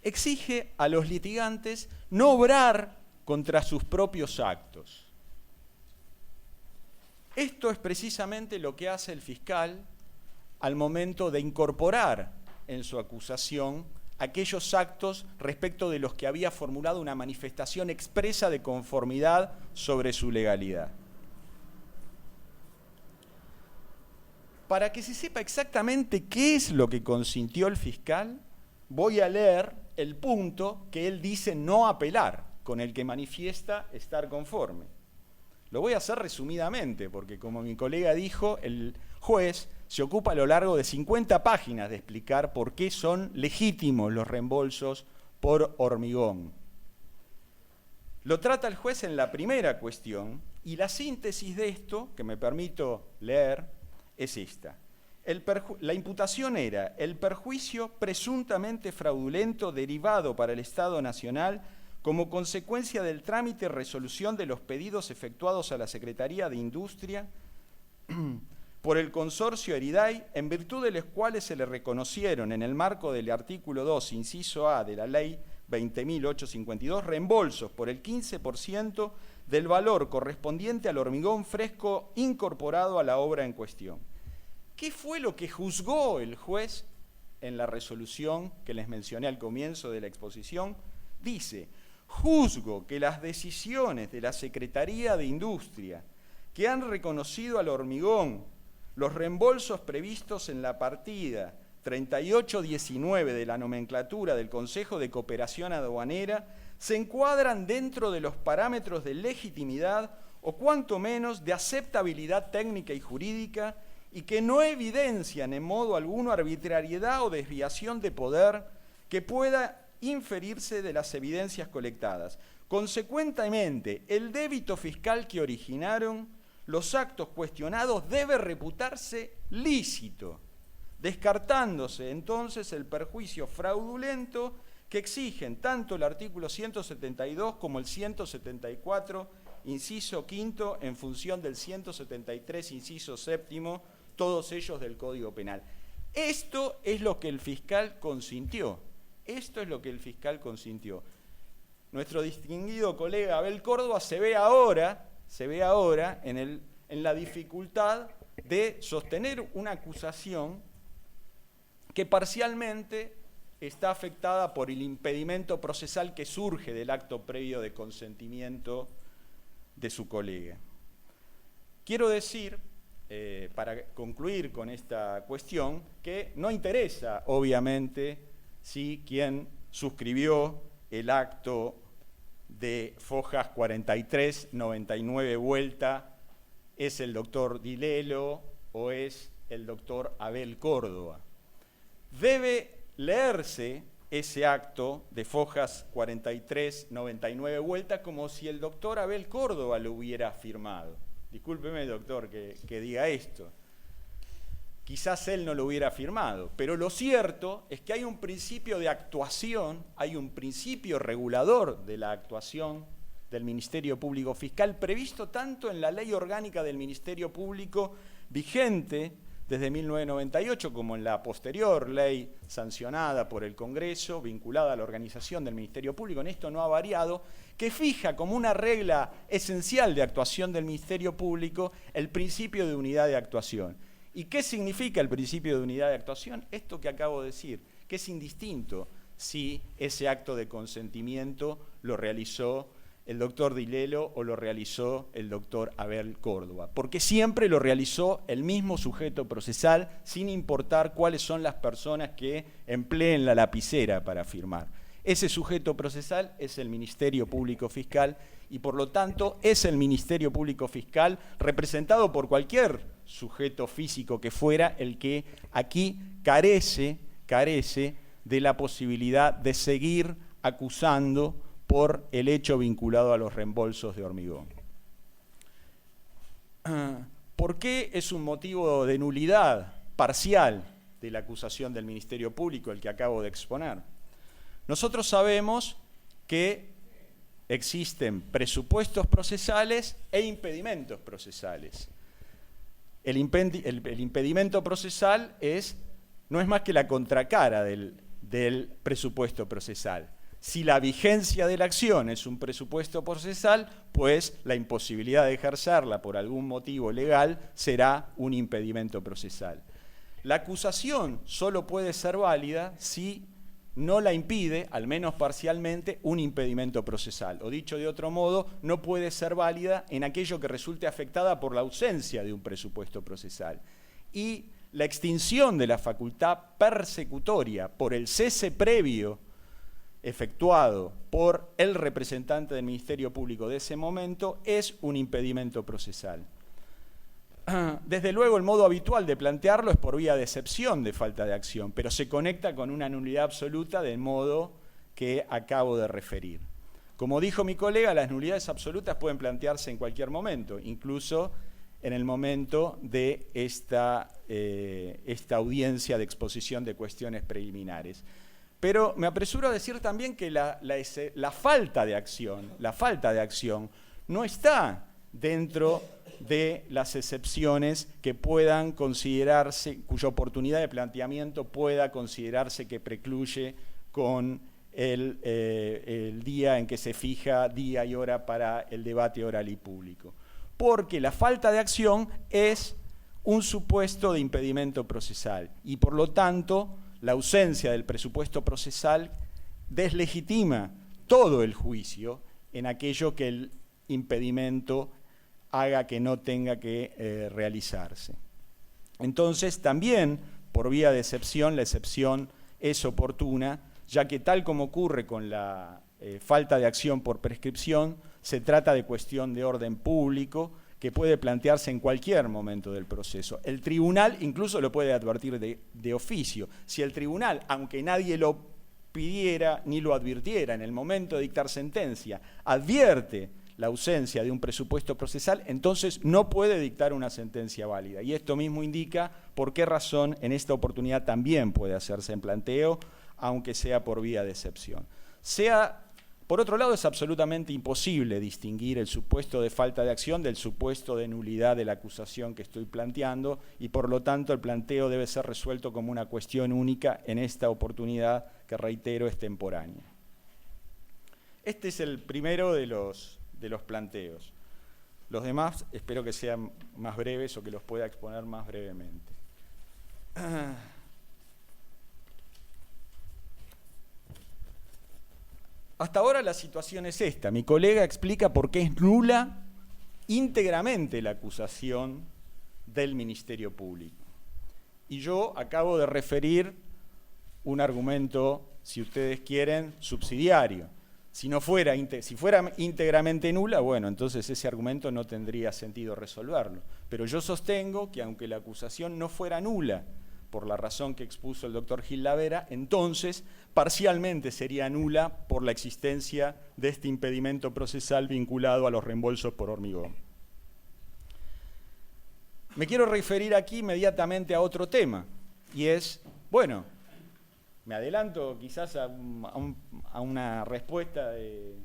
Exige a los litigantes no obrar contra sus propios actos. Esto es precisamente lo que hace el fiscal al momento de incorporar en su acusación aquellos actos respecto de los que había formulado una manifestación expresa de conformidad sobre su legalidad. Para que se sepa exactamente qué es lo que consintió el fiscal, voy a leer el punto que él dice no apelar, con el que manifiesta estar conforme. Lo voy a hacer resumidamente, porque como mi colega dijo, el juez se ocupa a lo largo de 50 páginas de explicar por qué son legítimos los reembolsos por hormigón. Lo trata el juez en la primera cuestión, y la síntesis de esto, que me permito leer, es esta. La imputación era el perjuicio presuntamente fraudulento derivado para el Estado Nacional como consecuencia del trámite y resolución de los pedidos efectuados a la Secretaría de Industria por el consorcio Eriday, en virtud de los cuales se le reconocieron en el marco del artículo 2, inciso A de la Ley 20.852, reembolsos por el 15% del valor correspondiente al hormigón fresco incorporado a la obra en cuestión. ¿Qué fue lo que juzgó el juez en la resolución que les mencioné al comienzo de la exposición? Dice: juzgo que las decisiones de la Secretaría de Industria que han reconocido al hormigón los reembolsos previstos en la partida 3819 de la nomenclatura del Consejo de Cooperación Aduanera se encuadran dentro de los parámetros de legitimidad o cuanto menos de aceptabilidad técnica y jurídica, y que no evidencian en modo alguno arbitrariedad o desviación de poder que pueda inferirse de las evidencias colectadas. Consecuentemente, el débito fiscal que originaron los actos cuestionados debe reputarse lícito, descartándose entonces el perjuicio fraudulento que exigen tanto el artículo 172 como el 174, inciso quinto, en función del 173, inciso séptimo, todos ellos del Código Penal. Esto es lo que el fiscal consintió. Esto es lo que el fiscal consintió. Nuestro distinguido colega Abel Córdoba se ve ahora en la dificultad de sostener una acusación que parcialmente está afectada por el impedimento procesal que surge del acto previo de consentimiento de su colega. Quiero decir, para concluir con esta cuestión, que no interesa, obviamente, si quien suscribió el acto de fojas 4399 vuelta es el doctor Dilelo o es el doctor Abel Córdoba. Debe leerse ese acto de fojas 4399 vuelta como si el doctor Abel Córdoba lo hubiera firmado. Discúlpeme, doctor, que diga esto. quizás él no lo hubiera firmado. Pero lo cierto es que hay un principio de actuación, hay un principio regulador de la actuación del Ministerio Público Fiscal previsto tanto en la Ley Orgánica del Ministerio Público vigente desde 1998 como en la posterior ley sancionada por el Congreso vinculada a la organización del Ministerio Público, en esto no ha variado, que fija como una regla esencial de actuación del Ministerio Público el principio de unidad de actuación. ¿Y qué significa el principio de unidad de actuación? Esto que acabo de decir, que es indistinto si ese acto de consentimiento lo realizó el doctor Dilelo o lo realizó el doctor Abel Córdoba, porque siempre lo realizó el mismo sujeto procesal, sin importar cuáles son las personas que empleen la lapicera para firmar. Ese sujeto procesal es el Ministerio Público Fiscal y por lo tanto es el Ministerio Público Fiscal representado por cualquier sujeto físico que fuera el que aquí carece de la posibilidad de seguir acusando por el hecho vinculado a los reembolsos de hormigón. ¿Por qué es un motivo de nulidad parcial de la acusación del Ministerio Público el que acabo de exponer? Nosotros sabemos que existen presupuestos procesales e impedimentos procesales. El impedimento procesal no es más que la contracara del presupuesto procesal. Si la vigencia de la acción es un presupuesto procesal, pues la imposibilidad de ejercerla por algún motivo legal será un impedimento procesal. La acusación solo puede ser válida si no la impide, al menos parcialmente, un impedimento procesal. O dicho de otro modo, no puede ser válida en aquello que resulte afectada por la ausencia de un presupuesto procesal. Y la extinción de la facultad persecutoria por el cese previo efectuado por el representante del Ministerio Público de ese momento es un impedimento procesal. Desde luego el modo habitual de plantearlo es por vía de excepción de falta de acción, pero se conecta con una nulidad absoluta del modo que acabo de referir. Como dijo mi colega, las nulidades absolutas pueden plantearse en cualquier momento, incluso en el momento de esta audiencia de exposición de cuestiones preliminares. Pero me apresuro a decir también que la falta de acción no está dentro de las excepciones que puedan considerarse, cuya oportunidad de planteamiento pueda considerarse que precluye con el día en que se fija día y hora para el debate oral y público. Porque la falta de acción es un supuesto de impedimento procesal y por lo tanto la ausencia del presupuesto procesal deslegitima todo el juicio en aquello que el impedimento haga que no tenga que realizarse. Entonces, también, por vía de excepción, la excepción es oportuna, ya que tal como ocurre con la falta de acción por prescripción, se trata de cuestión de orden público, que puede plantearse en cualquier momento del proceso. El tribunal incluso lo puede advertir de oficio. Si el tribunal, aunque nadie lo pidiera ni lo advirtiera en el momento de dictar sentencia, advierte la ausencia de un presupuesto procesal, entonces no puede dictar una sentencia válida. Y esto mismo indica por qué razón en esta oportunidad también puede hacerse en planteo, aunque sea por vía de excepción. Por otro lado, es absolutamente imposible distinguir el supuesto de falta de acción del supuesto de nulidad de la acusación que estoy planteando y por lo tanto el planteo debe ser resuelto como una cuestión única en esta oportunidad que, reitero, es temporánea. Este es el primero de los planteos. Los demás espero que sean más breves o que los pueda exponer más brevemente. Hasta ahora la situación es esta. Mi colega explica por qué es nula íntegramente la acusación del Ministerio Público. Y yo acabo de referir un argumento, si ustedes quieren, subsidiario. Si fuera íntegramente nula, bueno, entonces ese argumento no tendría sentido resolverlo. Pero yo sostengo que aunque la acusación no fuera nula, por la razón que expuso el doctor Gil Lavera, entonces parcialmente sería nula por la existencia de este impedimento procesal vinculado a los reembolsos por hormigón. me quiero referir aquí inmediatamente a otro tema, y es, bueno, me adelanto quizás a una respuesta de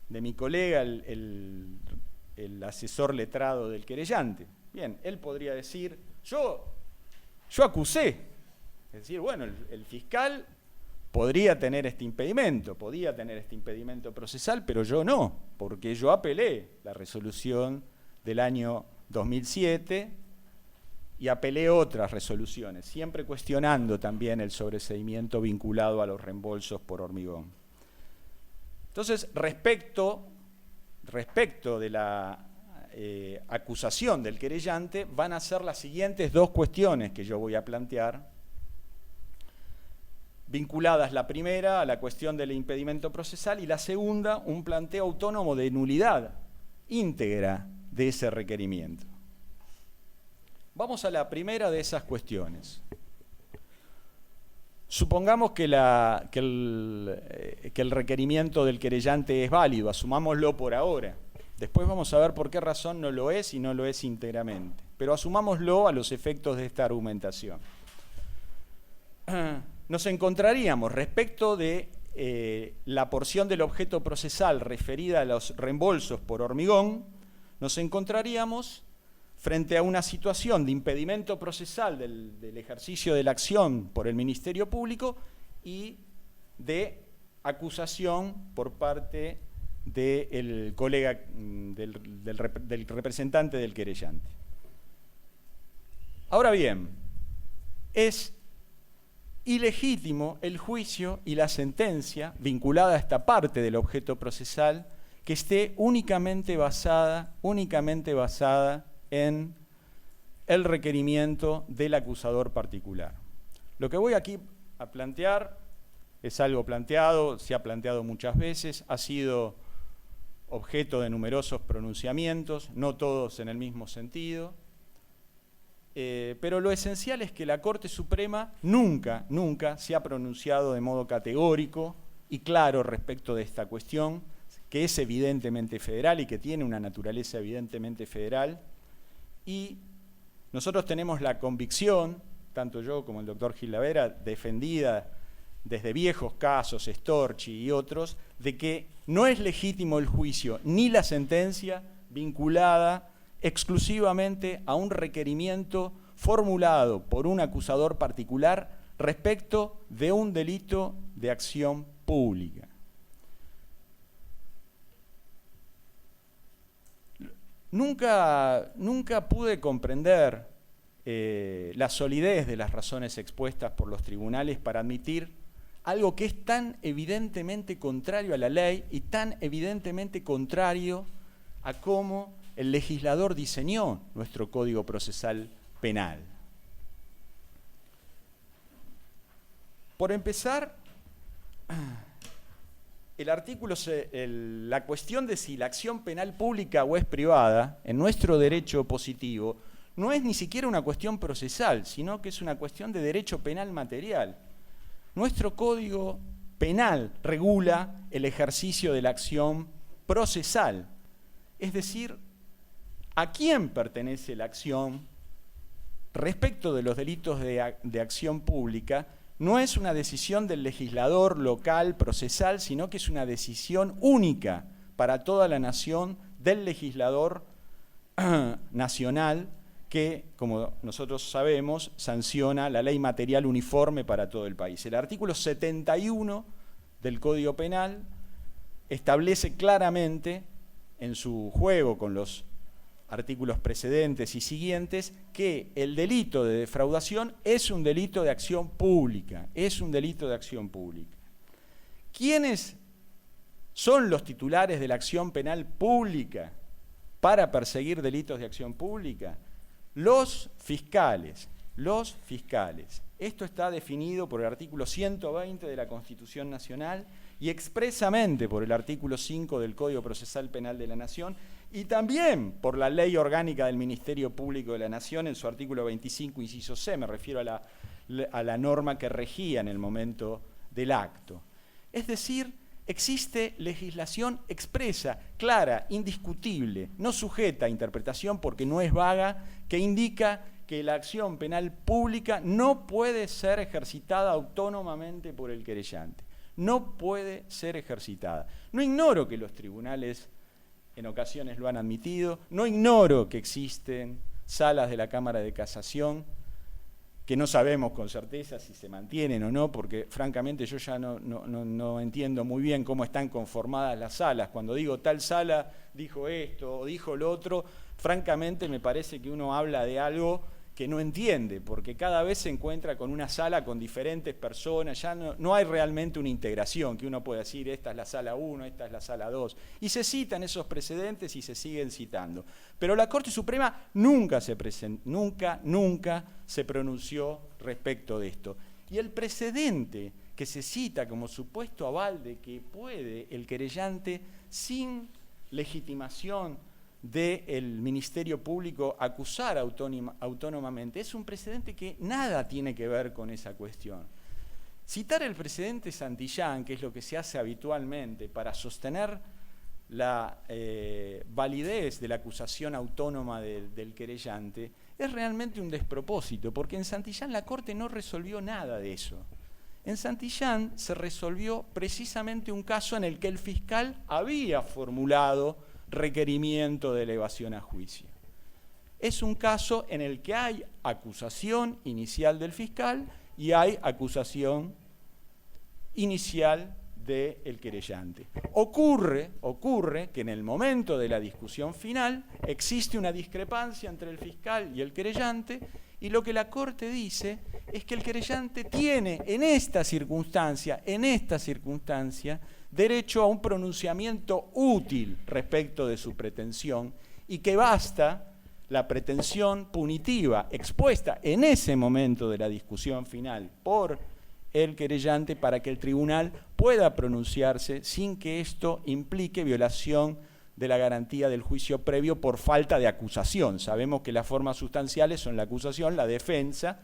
mi colega, el asesor letrado del querellante. Bien, él podría decir, yo acusé. Es decir, bueno, el fiscal podía tener este impedimento procesal, pero yo no, porque yo apelé la resolución del año 2007 y apelé otras resoluciones, siempre cuestionando también el sobreseimiento vinculado a los reembolsos por hormigón. Entonces, respecto de la acusación del querellante, van a ser las siguientes dos cuestiones que yo voy a plantear, vinculadas la primera a la cuestión del impedimento procesal y la segunda, un planteo autónomo de nulidad íntegra de ese requerimiento. Vamos a la primera de esas cuestiones. Supongamos que el requerimiento del querellante es válido, asumámoslo por ahora. Después vamos a ver por qué razón no lo es y no lo es íntegramente. Pero asumámoslo a los efectos de esta argumentación. Nos encontraríamos respecto de la porción del objeto procesal referida a los reembolsos por hormigón, nos encontraríamos frente a una situación de impedimento procesal del ejercicio de la acción por el Ministerio Público y de acusación por parte del colega, del representante del querellante. Ahora bien, es ilegítimo el juicio y la sentencia vinculada a esta parte del objeto procesal que esté únicamente basada en el requerimiento del acusador particular. Lo que voy aquí a plantear es algo planteado, se ha planteado muchas veces, ha sido objeto de numerosos pronunciamientos, no todos en el mismo sentido, pero lo esencial es que la Corte Suprema nunca se ha pronunciado de modo categórico y claro respecto de esta cuestión, que es evidentemente federal y que tiene una naturaleza evidentemente federal, y nosotros tenemos la convicción, tanto yo como el doctor Gilavera, defendida desde viejos casos, Storchi y otros, de que no es legítimo el juicio ni la sentencia vinculada exclusivamente a un requerimiento formulado por un acusador particular respecto de un delito de acción pública. Nunca pude comprender la solidez de las razones expuestas por los tribunales para admitir algo que es tan evidentemente contrario a la ley y tan evidentemente contrario a cómo el legislador diseñó nuestro Código Procesal Penal. Por empezar, la cuestión de si la acción penal pública o es privada, en nuestro derecho positivo, no es ni siquiera una cuestión procesal, sino que es una cuestión de derecho penal material. Nuestro Código Penal regula el ejercicio de la acción procesal, es decir, a quién pertenece la acción respecto de los delitos de acción pública. No es una decisión del legislador local procesal, sino que es una decisión única para toda la nación del legislador nacional que, como nosotros sabemos, sanciona la ley material uniforme para todo el país. El artículo 71 del Código Penal establece claramente, en su juego con los artículos precedentes y siguientes, que el delito de defraudación es un delito de acción pública, ¿Quiénes son los titulares de la acción penal pública para perseguir delitos de acción pública? Los fiscales. Esto está definido por el artículo 120 de la Constitución Nacional y expresamente por el artículo 5 del Código Procesal Penal de la Nación y también por la Ley Orgánica del Ministerio Público de la Nación en su artículo 25, inciso C, me refiero a la norma que regía en el momento del acto. Es decir, existe legislación expresa, clara, indiscutible, no sujeta a interpretación porque no es vaga, que indica que la acción penal pública no puede ser ejercitada autónomamente por el querellante. No puede ser ejercitada. No ignoro que los tribunales en ocasiones lo han admitido, no ignoro que existen salas de la Cámara de Casación que no sabemos con certeza si se mantienen o no, porque francamente yo ya no entiendo muy bien cómo están conformadas las salas. Cuando digo tal sala dijo esto o dijo lo otro, francamente me parece que uno habla de algo que no entiende, porque cada vez se encuentra con una sala con diferentes personas, ya no hay realmente una integración, que uno pueda decir esta es la sala 1, esta es la sala 2, y se citan esos precedentes y se siguen citando. Pero la Corte Suprema nunca se pronunció respecto de esto. Y el precedente que se cita como supuesto aval de que puede el querellante sin legitimación del Ministerio Público acusar autónomamente, es un precedente que nada tiene que ver con esa cuestión. Citar el precedente Santillán, que es lo que se hace habitualmente para sostener la validez de la acusación autónoma del querellante, es realmente un despropósito, porque en Santillán la Corte no resolvió nada de eso. En Santillán se resolvió precisamente un caso en el que el fiscal había formulado requerimiento de elevación a juicio. Es un caso en el que hay acusación inicial del fiscal y hay acusación inicial del querellante. Ocurre que en el momento de la discusión final existe una discrepancia entre el fiscal y el querellante, y lo que la Corte dice es que el querellante tiene en esta circunstancia, derecho a un pronunciamiento útil respecto de su pretensión y que basta la pretensión punitiva expuesta en ese momento de la discusión final por el querellante para que el tribunal pueda pronunciarse sin que esto implique violación de la garantía del juicio previo por falta de acusación. Sabemos que las formas sustanciales son la acusación, la defensa,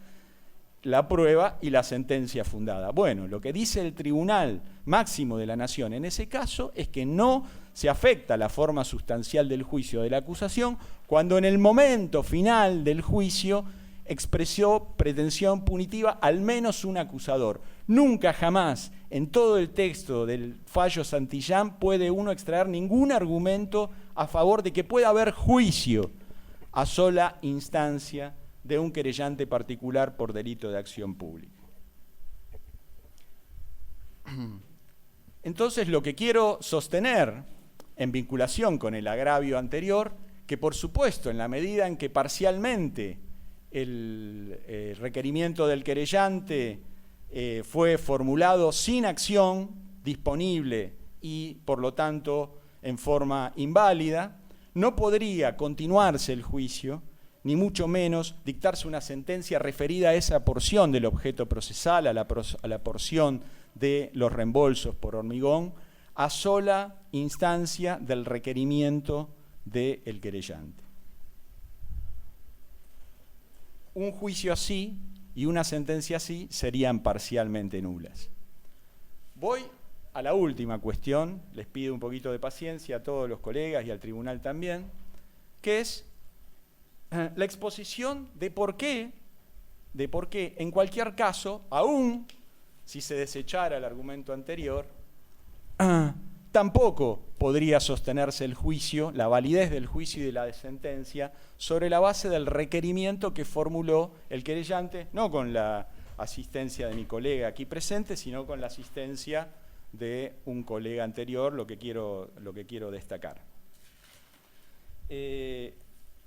la prueba y la sentencia fundada. Bueno, lo que dice el Tribunal Máximo de la Nación en ese caso es que no se afecta la forma sustancial del juicio de la acusación cuando en el momento final del juicio expresó pretensión punitiva al menos un acusador. Nunca jamás en todo el texto del fallo Santillán puede uno extraer ningún argumento a favor de que pueda haber juicio a sola instancia de un querellante particular por delito de acción pública. Entonces, lo que quiero sostener en vinculación con el agravio anterior, que por supuesto en la medida en que parcialmente el requerimiento del querellante fue formulado sin acción disponible y por lo tanto en forma inválida, no podría continuarse el juicio, ni mucho menos dictarse una sentencia referida a esa porción del objeto procesal, a la porción de los reembolsos por hormigón, a sola instancia del requerimiento del querellante. Un juicio así y una sentencia así serían parcialmente nulas. Voy a la última cuestión, les pido un poquito de paciencia a todos los colegas y al tribunal también, que es la exposición de por qué en cualquier caso, aún si se desechara el argumento anterior, tampoco podría sostenerse el juicio, la validez del juicio y de la sentencia, sobre la base del requerimiento que formuló el querellante, no con la asistencia de mi colega aquí presente, sino con la asistencia de un colega anterior, lo que quiero destacar.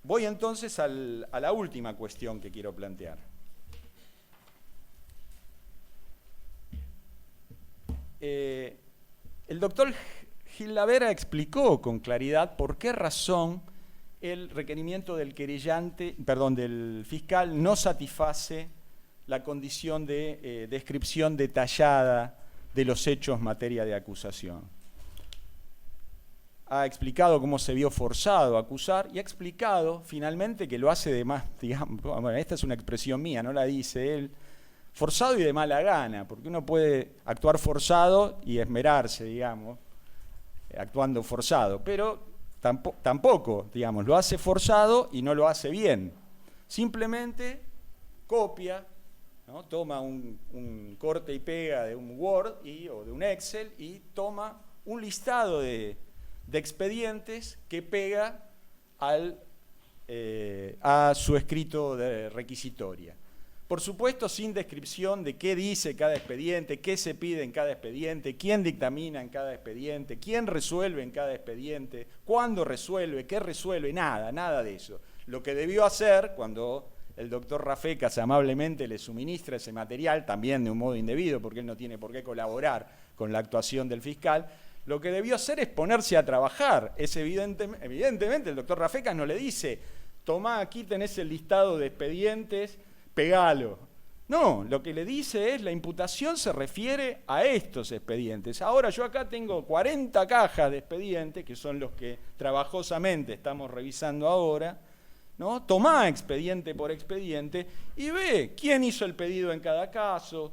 Voy entonces a la última cuestión que quiero plantear. El doctor Gil Lavera explicó con claridad por qué razón el requerimiento del del fiscal no satisface la condición de descripción detallada de los hechos en materia de acusación. Ha explicado cómo se vio forzado a acusar y ha explicado finalmente que lo hace de más, digamos, bueno, esta es una expresión mía, no la dice él, forzado y de mala gana, porque uno puede actuar forzado y esmerarse, digamos, actuando forzado, pero tampoco, digamos, lo hace forzado y no lo hace bien. Simplemente copia, ¿no? Toma un corte y pega de un Word o de un Excel y toma un listado de expedientes que pega a su escrito de requisitoria. Por supuesto, sin descripción de qué dice cada expediente, qué se pide en cada expediente, quién dictamina en cada expediente, quién resuelve en cada expediente, cuándo resuelve, qué resuelve, nada de eso. Lo que debió hacer cuando el doctor Rafecas amablemente le suministra ese material, también de un modo indebido, porque él no tiene por qué colaborar con la actuación del fiscal, lo que debió hacer es ponerse a trabajar. Evidentemente el doctor Rafecas no le dice, tomá, aquí tenés el listado de expedientes, pegalo. No, lo que le dice es, la imputación se refiere a estos expedientes. Ahora yo acá tengo 40 cajas de expedientes, que son los que trabajosamente estamos revisando ahora, ¿no? Tomá expediente por expediente y ve quién hizo el pedido en cada caso,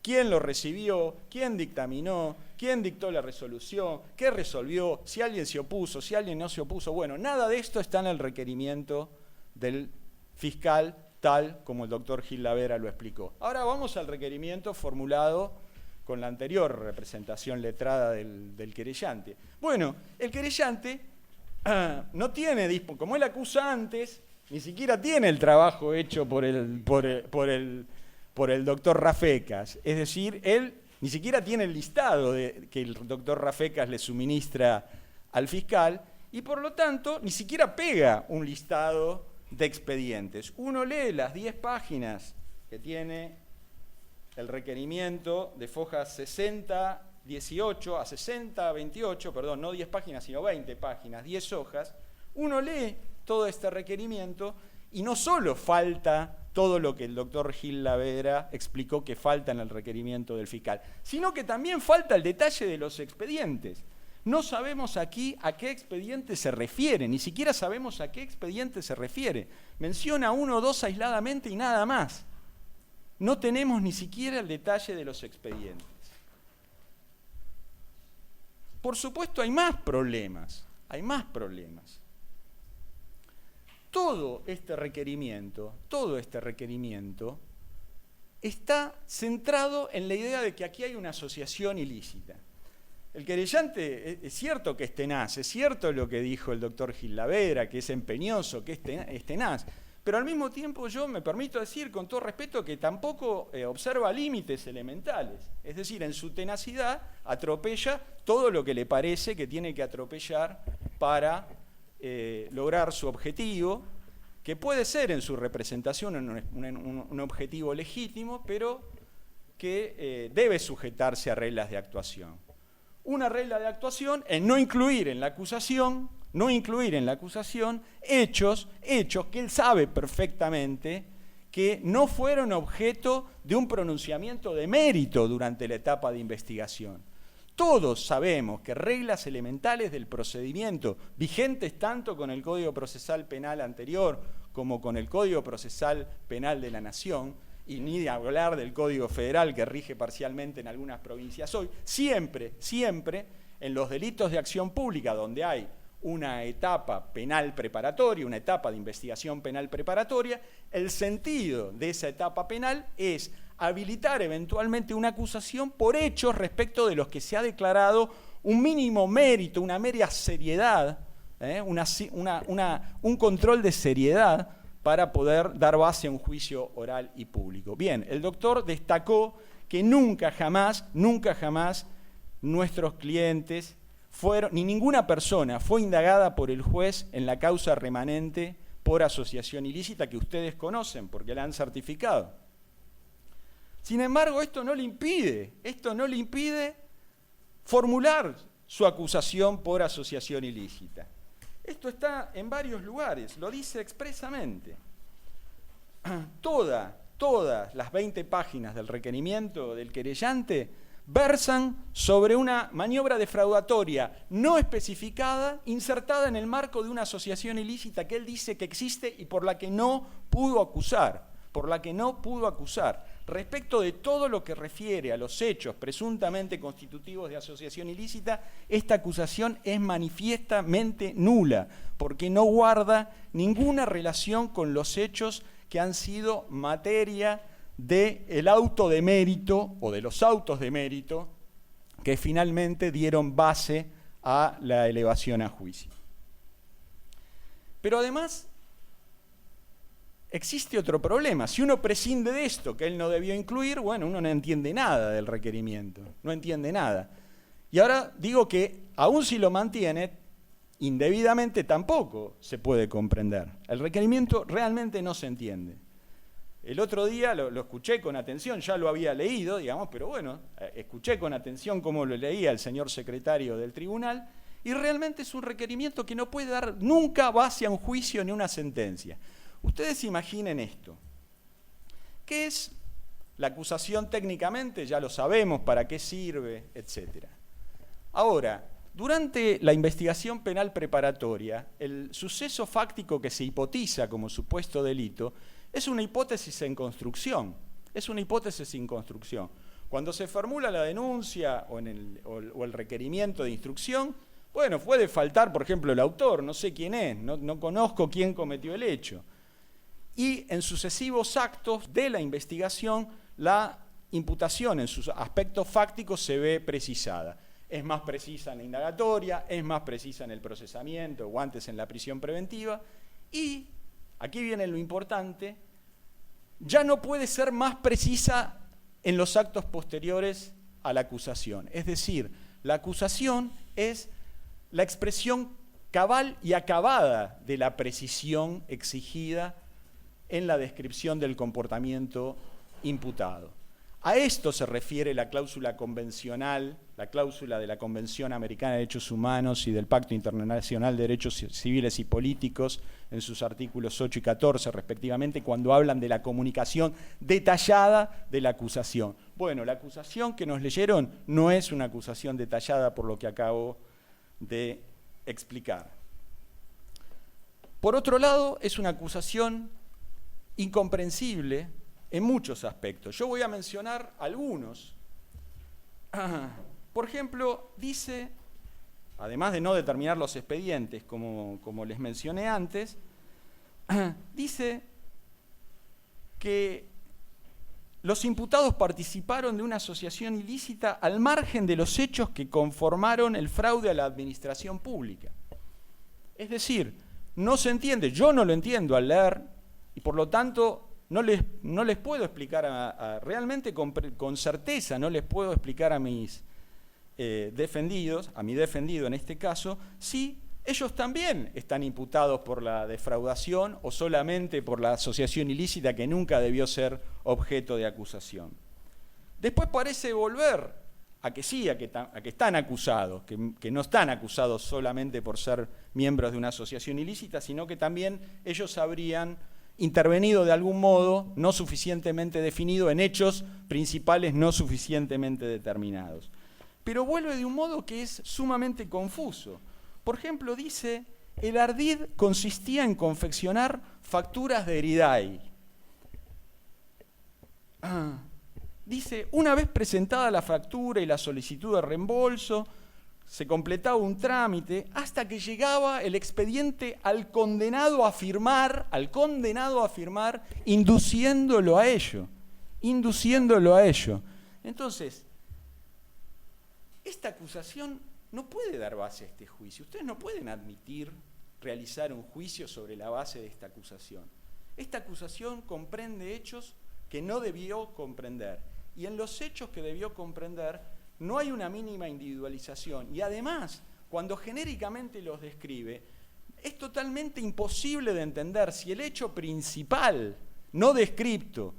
quién lo recibió, quién dictaminó, quién dictó la resolución, qué resolvió, si alguien se opuso, si alguien no se opuso. Bueno, nada de esto está en el requerimiento del fiscal, tal como el doctor Gil Lavera lo explicó. Ahora vamos al requerimiento formulado con la anterior representación letrada del querellante. Bueno, el querellante no tiene, como él acusa antes, ni siquiera tiene el trabajo hecho por el doctor Rafecas. Es decir, él ni siquiera tiene el listado que el doctor Rafecas le suministra al fiscal y por lo tanto ni siquiera pega un listado de expedientes. Uno lee las 10 páginas que tiene el requerimiento de fojas 60-18 a 60-28, perdón, no 10 páginas, sino 20 páginas, 10 hojas. Uno lee todo este requerimiento y no solo falta todo lo que el doctor Gil Lavera explicó que falta en el requerimiento del fiscal, sino que también falta el detalle de los expedientes. No sabemos aquí a qué expediente se refiere, ni siquiera sabemos a qué expediente se refiere. Menciona 1 o 2 aisladamente y nada más. No tenemos ni siquiera el detalle de los expedientes. Por supuesto, hay más problemas. Todo este requerimiento está centrado en la idea de que aquí hay una asociación ilícita. El querellante es cierto que es tenaz, es cierto lo que dijo el doctor Gil Lavera, que es empeñoso, que es tenaz, pero al mismo tiempo yo me permito decir con todo respeto que tampoco observa límites elementales. Es decir, en su tenacidad atropella todo lo que le parece que tiene que atropellar para lograr su objetivo, que puede ser en su representación un objetivo legítimo, pero que debe sujetarse a reglas de actuación. Una regla de actuación es no incluir en la acusación hechos que él sabe perfectamente que no fueron objeto de un pronunciamiento de mérito durante la etapa de investigación. Todos sabemos que reglas elementales del procedimiento, vigentes tanto con el Código Procesal Penal anterior como con el Código Procesal Penal de la Nación, y ni de hablar del Código Federal que rige parcialmente en algunas provincias hoy, siempre en los delitos de acción pública donde hay una etapa penal preparatoria, una etapa de investigación penal preparatoria, el sentido de esa etapa penal es habilitar eventualmente una acusación por hechos respecto de los que se ha declarado un mínimo mérito, una media seriedad, un control de seriedad para poder dar base a un juicio oral y público. Bien, el doctor destacó que nunca jamás nuestros clientes fueron, ni ninguna persona fue indagada por el juez en la causa remanente por asociación ilícita que ustedes conocen porque la han certificado. Sin embargo, esto no le impide formular su acusación por asociación ilícita. Esto está en varios lugares, lo dice expresamente. Todas las 20 páginas del requerimiento del querellante versan sobre una maniobra defraudatoria no especificada, insertada en el marco de una asociación ilícita que él dice que existe y por la que no pudo acusar. por la que no pudo acusar. Respecto de todo lo que refiere a los hechos presuntamente constitutivos de asociación ilícita, esta acusación es manifiestamente nula, porque no guarda ninguna relación con los hechos que han sido materia del auto de mérito o de los autos de mérito que finalmente dieron base a la elevación a juicio. Pero además, existe otro problema. Si uno prescinde de esto, que él no debió incluir, bueno, uno no entiende nada del requerimiento, no entiende nada. Y ahora digo que, aun si lo mantiene, indebidamente tampoco se puede comprender. El requerimiento realmente no se entiende. El otro día lo escuché con atención, ya lo había leído, digamos, pero bueno, escuché con atención cómo lo leía el señor secretario del tribunal, y realmente es un requerimiento que no puede dar nunca base a un juicio ni una sentencia. Ustedes imaginen esto. ¿Qué es la acusación técnicamente? Ya lo sabemos, para qué sirve, etc. Ahora, durante la investigación penal preparatoria, el suceso fáctico que se hipotiza como supuesto delito es una hipótesis en construcción. Es una hipótesis en construcción. Cuando se formula la denuncia o el requerimiento de instrucción, bueno, puede faltar, por ejemplo, el autor, no sé quién es, no conozco quién cometió el hecho. Y en sucesivos actos de la investigación, la imputación en sus aspectos fácticos se ve precisada. Es más precisa en la indagatoria, es más precisa en el procesamiento o antes en la prisión preventiva. Y, aquí viene lo importante, ya no puede ser más precisa en los actos posteriores a la acusación. Es decir, la acusación es la expresión cabal y acabada de la precisión exigida en la descripción del comportamiento imputado. A esto se refiere la cláusula convencional, la cláusula de la Convención Americana de Derechos Humanos y del Pacto Internacional de Derechos Civiles y Políticos en sus artículos 8 y 14 respectivamente, cuando hablan de la comunicación detallada de la acusación. Bueno, la acusación que nos leyeron no es una acusación detallada por lo que acabo de explicar. Por otro lado, es una acusación incomprensible en muchos aspectos. Yo voy a mencionar algunos. Por ejemplo, dice, además de no determinar los expedientes, como les mencioné antes, dice que los imputados participaron de una asociación ilícita al margen de los hechos que conformaron el fraude a la administración pública. Es decir, no se entiende, yo no lo entiendo al leer, y por lo tanto no les puedo explicar realmente con certeza, no les puedo explicar a mis defendidos, a mi defendido en este caso, si ellos también están imputados por la defraudación o solamente por la asociación ilícita que nunca debió ser objeto de acusación. Después parece volver a que sí, a que están acusados, que no están acusados solamente por ser miembros de una asociación ilícita, sino que también ellos habrían intervenido de algún modo no suficientemente definido en hechos principales no suficientemente determinados. Pero vuelve de un modo que es sumamente confuso. Por ejemplo, dice, el ardid consistía en confeccionar facturas de Eriday. Dice, una vez presentada la factura y la solicitud de reembolso, se completaba un trámite hasta que llegaba el expediente al condenado a firmar, induciéndolo a ello. Entonces, esta acusación no puede dar base a este juicio. Ustedes no pueden admitir realizar un juicio sobre la base de esta acusación. Esta acusación comprende hechos que no debió comprender. Y en los hechos que debió comprender no hay una mínima individualización. Y además, cuando genéricamente los describe, es totalmente imposible de entender si el hecho principal, no descripto,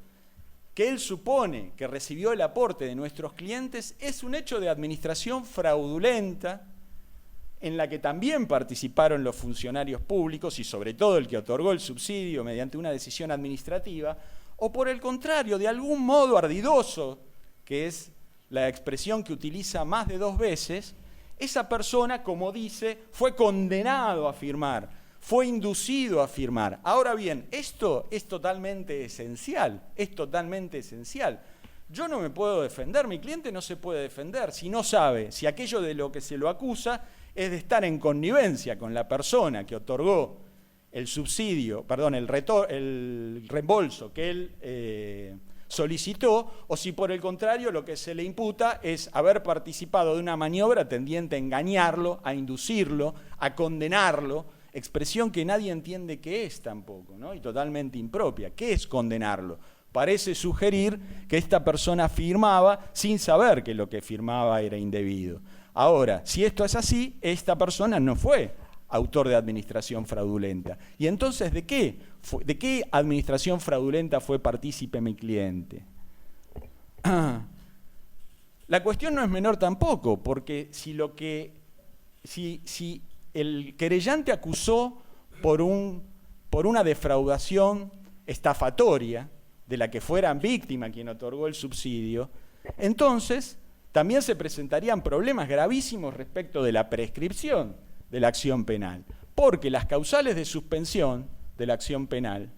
que él supone que recibió el aporte de nuestros clientes, es un hecho de administración fraudulenta en la que también participaron los funcionarios públicos y sobre todo el que otorgó el subsidio mediante una decisión administrativa, o por el contrario, de algún modo ardidoso, que es la expresión que utiliza más de 2 veces, esa persona, como dice, fue condenado a firmar. fue inducido a firmar. Ahora bien, esto es totalmente esencial, Yo no me puedo defender, mi cliente no se puede defender si no sabe si aquello de lo que se lo acusa es de estar en connivencia con la persona que otorgó el subsidio, perdón, el reembolso que él solicitó, o si por el contrario lo que se le imputa es haber participado de una maniobra tendiente a engañarlo, a inducirlo, a condenarlo, expresión que nadie entiende qué es tampoco, ¿no? Y totalmente impropia. ¿Qué es condenarlo? Parece sugerir que esta persona firmaba sin saber que lo que firmaba era indebido. Ahora, si esto es así, esta persona no fue autor de administración fraudulenta. Y entonces, ¿de qué administración fraudulenta fue partícipe mi cliente? La cuestión no es menor tampoco, porque si el querellante acusó por una defraudación estafatoria de la que fueran víctima quien otorgó el subsidio, entonces también se presentarían problemas gravísimos respecto de la prescripción de la acción penal, porque las causales de suspensión de la acción penal,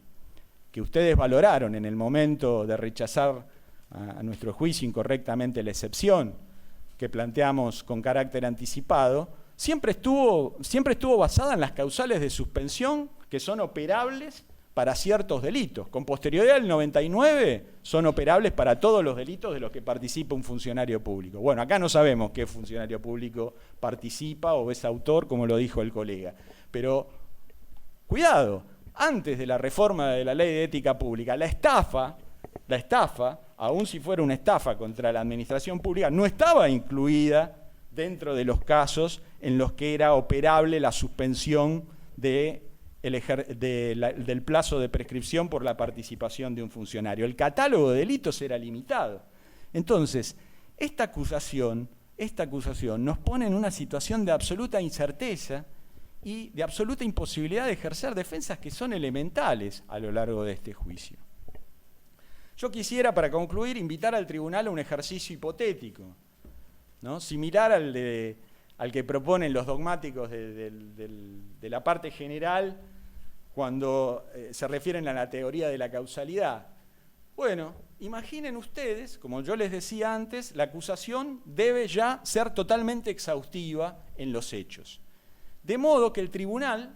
que ustedes valoraron en el momento de rechazar a nuestro juicio incorrectamente la excepción que planteamos con carácter anticipado, siempre estuvo basada en las causales de suspensión que son operables para ciertos delitos. Con posterioridad al 99 son operables para todos los delitos de los que participa un funcionario público. Bueno, acá no sabemos qué funcionario público participa o es autor, como lo dijo el colega. Pero, cuidado, antes de la reforma de la Ley de Ética Pública, la estafa, aun si fuera una estafa contra la administración pública, no estaba incluida dentro de los casos en los que era operable la suspensión del plazo de prescripción por la participación de un funcionario. El catálogo de delitos era limitado. Entonces, esta acusación nos pone en una situación de absoluta incerteza y de absoluta imposibilidad de ejercer defensas que son elementales a lo largo de este juicio. Yo quisiera, para concluir, invitar al tribunal a un ejercicio hipotético, ¿no? Similar al que proponen los dogmáticos de la parte general cuando se refieren a la teoría de la causalidad. Bueno, imaginen ustedes, como yo les decía antes, la acusación debe ya ser totalmente exhaustiva en los hechos. De modo que el tribunal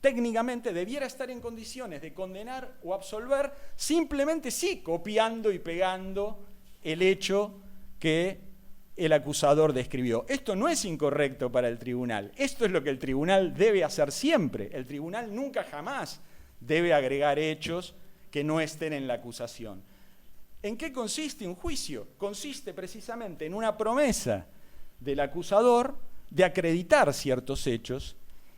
técnicamente debiera estar en condiciones de condenar o absolver simplemente sí copiando y pegando el hecho que el acusador describió. Esto no es incorrecto para el tribunal. Esto es lo que el tribunal debe hacer siempre. El tribunal nunca jamás debe agregar hechos que no estén en la acusación. ¿En qué consiste un juicio? Consiste precisamente en una promesa del acusador de acreditar ciertos hechos.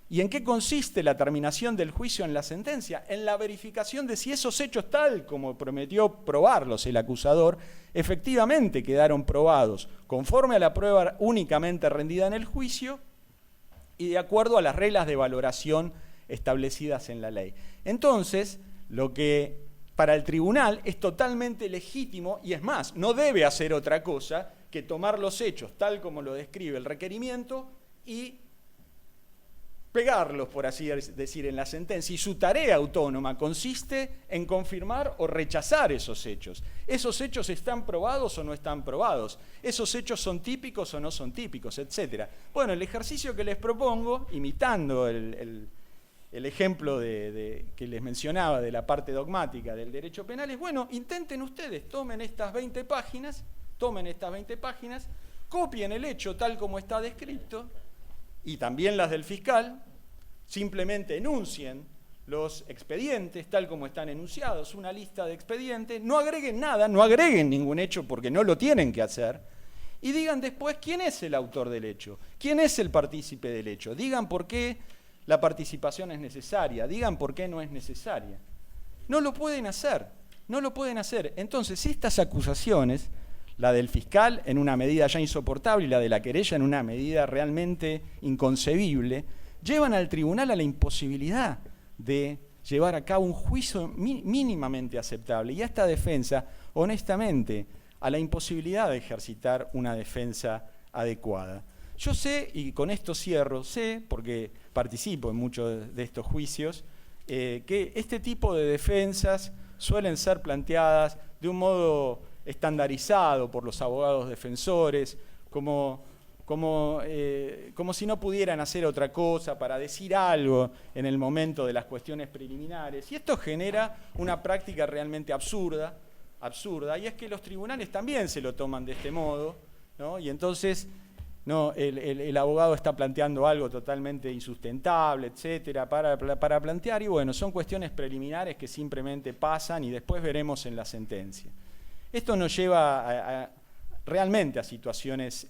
¿Y en qué consiste la terminación del juicio en la sentencia? En la verificación de si esos hechos, tal como prometió probarlos el acusador, efectivamente quedaron probados conforme a la prueba únicamente rendida en el juicio y de acuerdo a las reglas de valoración establecidas en la ley. Entonces, lo que para el tribunal es totalmente legítimo, y es más, no debe hacer otra cosa que tomar los hechos tal como lo describe el requerimiento y pegarlos, por así decir, en la sentencia, y su tarea autónoma consiste en confirmar o rechazar esos hechos. ¿Esos hechos están probados o no están probados? ¿Esos hechos son típicos o no son típicos? Etcétera. Bueno, el ejercicio que les propongo, imitando el ejemplo que les mencionaba de la parte dogmática del derecho penal, es, bueno, intenten ustedes, tomen estas 20 páginas, copien el hecho tal como está descrito, y también las del fiscal, simplemente enuncien los expedientes tal como están enunciados, una lista de expedientes, no agreguen nada, no agreguen ningún hecho porque no lo tienen que hacer, y digan después quién es el autor del hecho, quién es el partícipe del hecho, digan por qué la participación es necesaria, digan por qué no es necesaria. No lo pueden hacer. Entonces, estas acusaciones, la del fiscal en una medida ya insoportable y la de la querella en una medida realmente inconcebible, llevan al tribunal a la imposibilidad de llevar a cabo un juicio mínimamente aceptable y a esta defensa, honestamente, a la imposibilidad de ejercitar una defensa adecuada. Yo sé, y con esto cierro, sé, porque participo en muchos de estos juicios, que este tipo de defensas suelen ser planteadas de un modo estandarizado por los abogados defensores, como si no pudieran hacer otra cosa para decir algo en el momento de las cuestiones preliminares. Y esto genera una práctica realmente absurda, y es que los tribunales también se lo toman de este modo, ¿no? Y entonces el abogado está planteando algo totalmente insustentable, etcétera, para plantear, y bueno, son cuestiones preliminares que simplemente pasan y después veremos en la sentencia. Esto nos lleva realmente a situaciones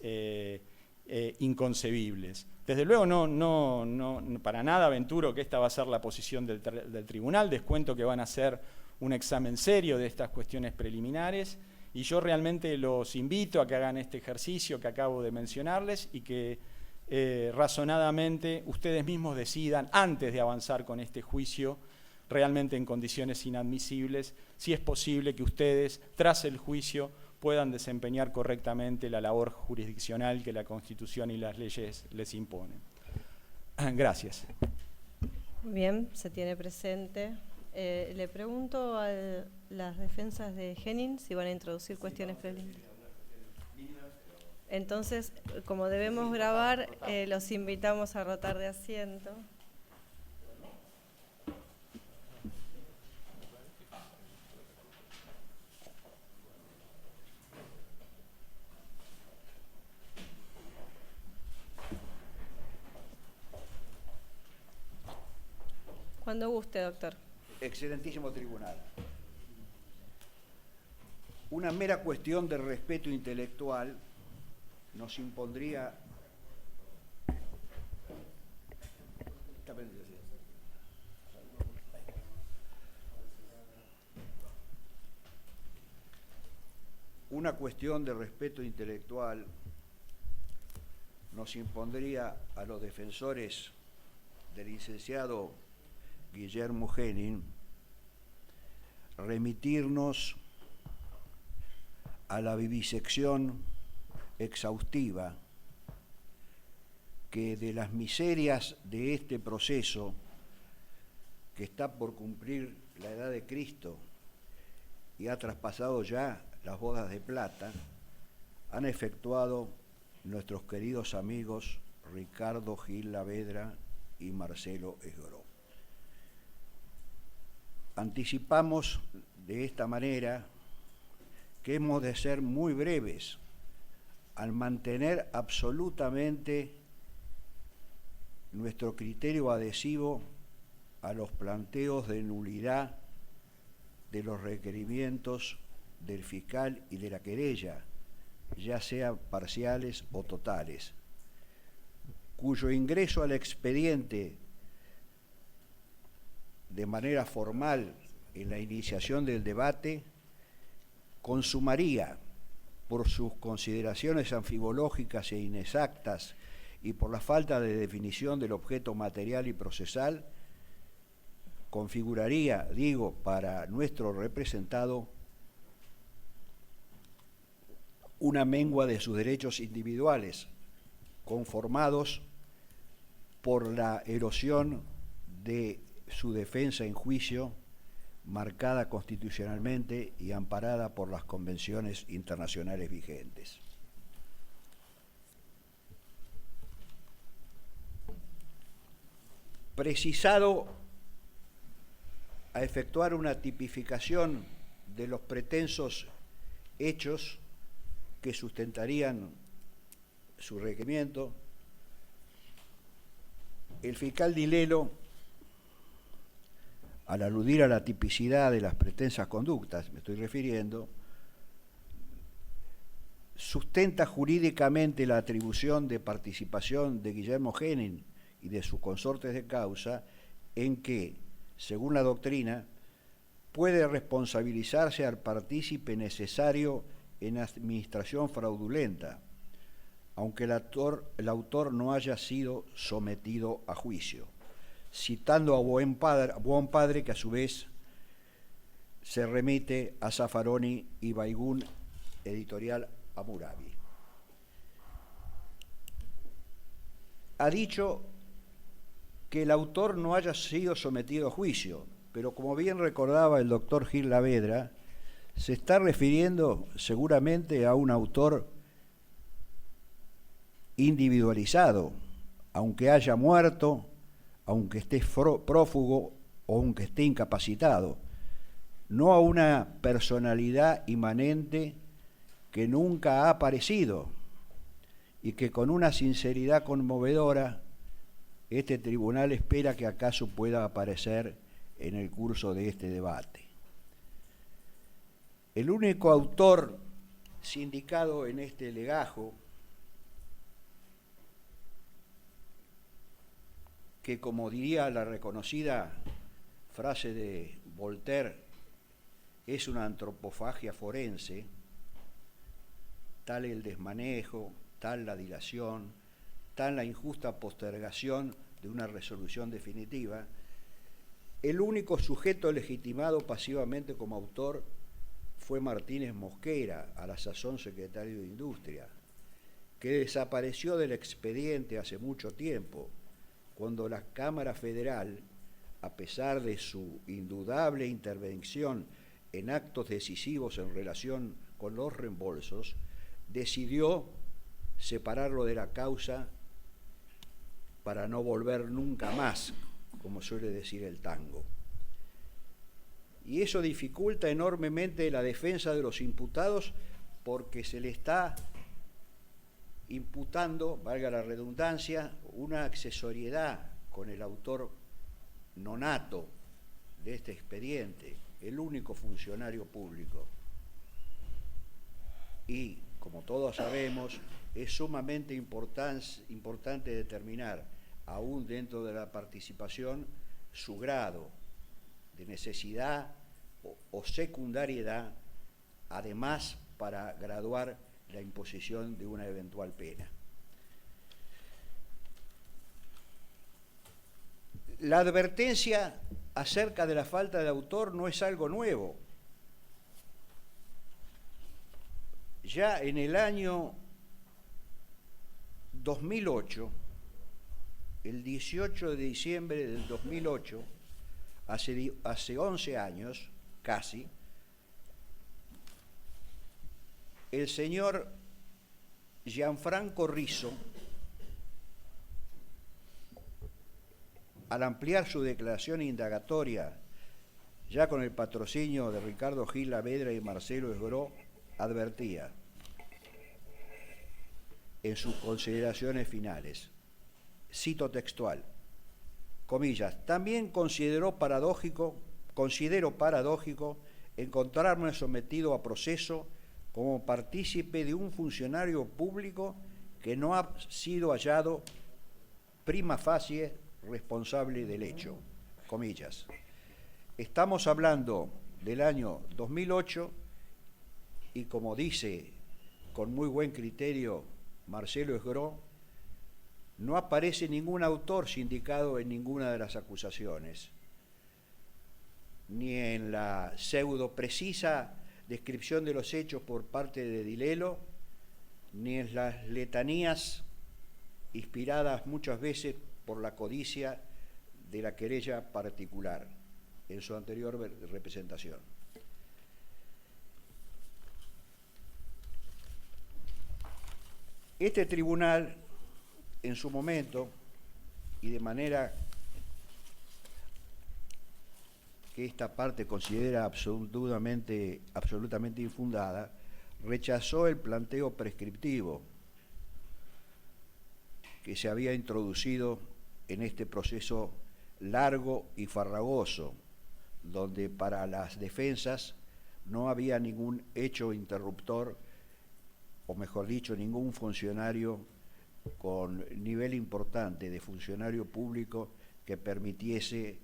inconcebibles. Desde luego no para nada aventuro que esta va a ser la posición del tribunal. Descuento que van a hacer un examen serio de estas cuestiones preliminares, y yo realmente los invito a que hagan este ejercicio que acabo de mencionarles y que razonadamente ustedes mismos decidan, antes de avanzar con este juicio, realmente en condiciones inadmisibles, si es posible que ustedes, tras el juicio, puedan desempeñar correctamente la labor jurisdiccional que la Constitución y las leyes les imponen. Gracias. Muy bien, se tiene presente. Le pregunto a las defensas de Henning si van a introducir cuestiones preliminares. Entonces, como debemos grabar, los invitamos a rotar de asiento. Cuando guste, doctor. Excelentísimo tribunal. Una mera cuestión de respeto intelectual nos impondría... Una cuestión de respeto intelectual nos impondría a los defensores del licenciado Guillermo Henning remitirnos a la vivisección exhaustiva que de las miserias de este proceso, que está por cumplir la edad de Cristo y ha traspasado ya las bodas de plata, han efectuado nuestros queridos amigos Ricardo Gil Lavedra y Marcelo Esgró. Anticipamos de esta manera que hemos de ser muy breves al mantener absolutamente nuestro criterio adhesivo a los planteos de nulidad de los requerimientos del fiscal y de la querella, ya sean parciales o totales, cuyo ingreso al expediente de manera formal en la iniciación del debate consumaría, por sus consideraciones anfibológicas e inexactas y por la falta de definición del objeto material y procesal, configuraría, digo, para nuestro representado una mengua de sus derechos individuales, conformados por la erosión de su defensa en juicio, marcada constitucionalmente y amparada por las convenciones internacionales vigentes. Precisado a efectuar una tipificación de los pretensos hechos que sustentarían su requerimiento, el fiscal Dilelo, al aludir a la tipicidad de las pretensas conductas, me estoy refiriendo, sustenta jurídicamente la atribución de participación de Guillermo Henning y de sus consortes de causa en que, según la doctrina, puede responsabilizarse al partícipe necesario en administración fraudulenta, aunque el autor no haya sido sometido a juicio, citando a Buen Padre, que a su vez se remite a Zaffaroni y Baigún, editorial Hammurabi. ha dicho que el autor no haya sido sometido a juicio, pero como bien recordaba el doctor Gil Lavedra, se está refiriendo seguramente a un autor individualizado, aunque haya muerto, aunque esté prófugo o aunque esté incapacitado, no a una personalidad inmanente que nunca ha aparecido y que con una sinceridad conmovedora este tribunal espera que acaso pueda aparecer en el curso de este debate. El único autor sindicado en este legajo, que como diría la reconocida frase de Voltaire, es una antropofagia forense, tal el desmanejo, tal la dilación, tal la injusta postergación de una resolución definitiva, el único sujeto legitimado pasivamente como autor fue Martínez Mosquera, a la sazón secretario de Industria, que desapareció del expediente hace mucho tiempo, cuando la Cámara Federal, a pesar de su indudable intervención en actos decisivos en relación con los reembolsos, decidió separarlo de la causa para no volver nunca más, como suele decir el tango. Y eso dificulta enormemente la defensa de los imputados porque se le está imputando, valga la redundancia, una accesoriedad con el autor nonato de este expediente, el único funcionario público. Y, como todos sabemos, es sumamente importante determinar, aún dentro de la participación, su grado de necesidad o secundariedad, además para graduar la imposición de una eventual pena. La advertencia acerca de la falta de autor no es algo nuevo. Ya en el año 2008, el 18 de diciembre del 2008, hace 11 años casi, el señor Gianfranco Rizzo, al ampliar su declaración indagatoria, ya con el patrocinio de Ricardo Gil Lavedra y Marcelo Esgró, advertía en sus consideraciones finales, cito textual, comillas, también considero paradójico encontrarme sometido a proceso como partícipe de un funcionario público que no ha sido hallado prima facie responsable del hecho, comillas. Estamos hablando del año 2008 y, como dice con muy buen criterio Marcelo Esgró, no aparece ningún autor sindicado en ninguna de las acusaciones, ni en la pseudo precisa descripción de los hechos por parte de Dilelo, ni en las letanías inspiradas muchas veces por la codicia de la querella particular en su anterior representación. Este tribunal, en su momento, y de manera que esta parte considera absolutamente infundada, rechazó el planteo prescriptivo que se había introducido en este proceso largo y farragoso, donde para las defensas no había ningún hecho interruptor, o mejor dicho, ningún funcionario con nivel importante de funcionario público que permitiese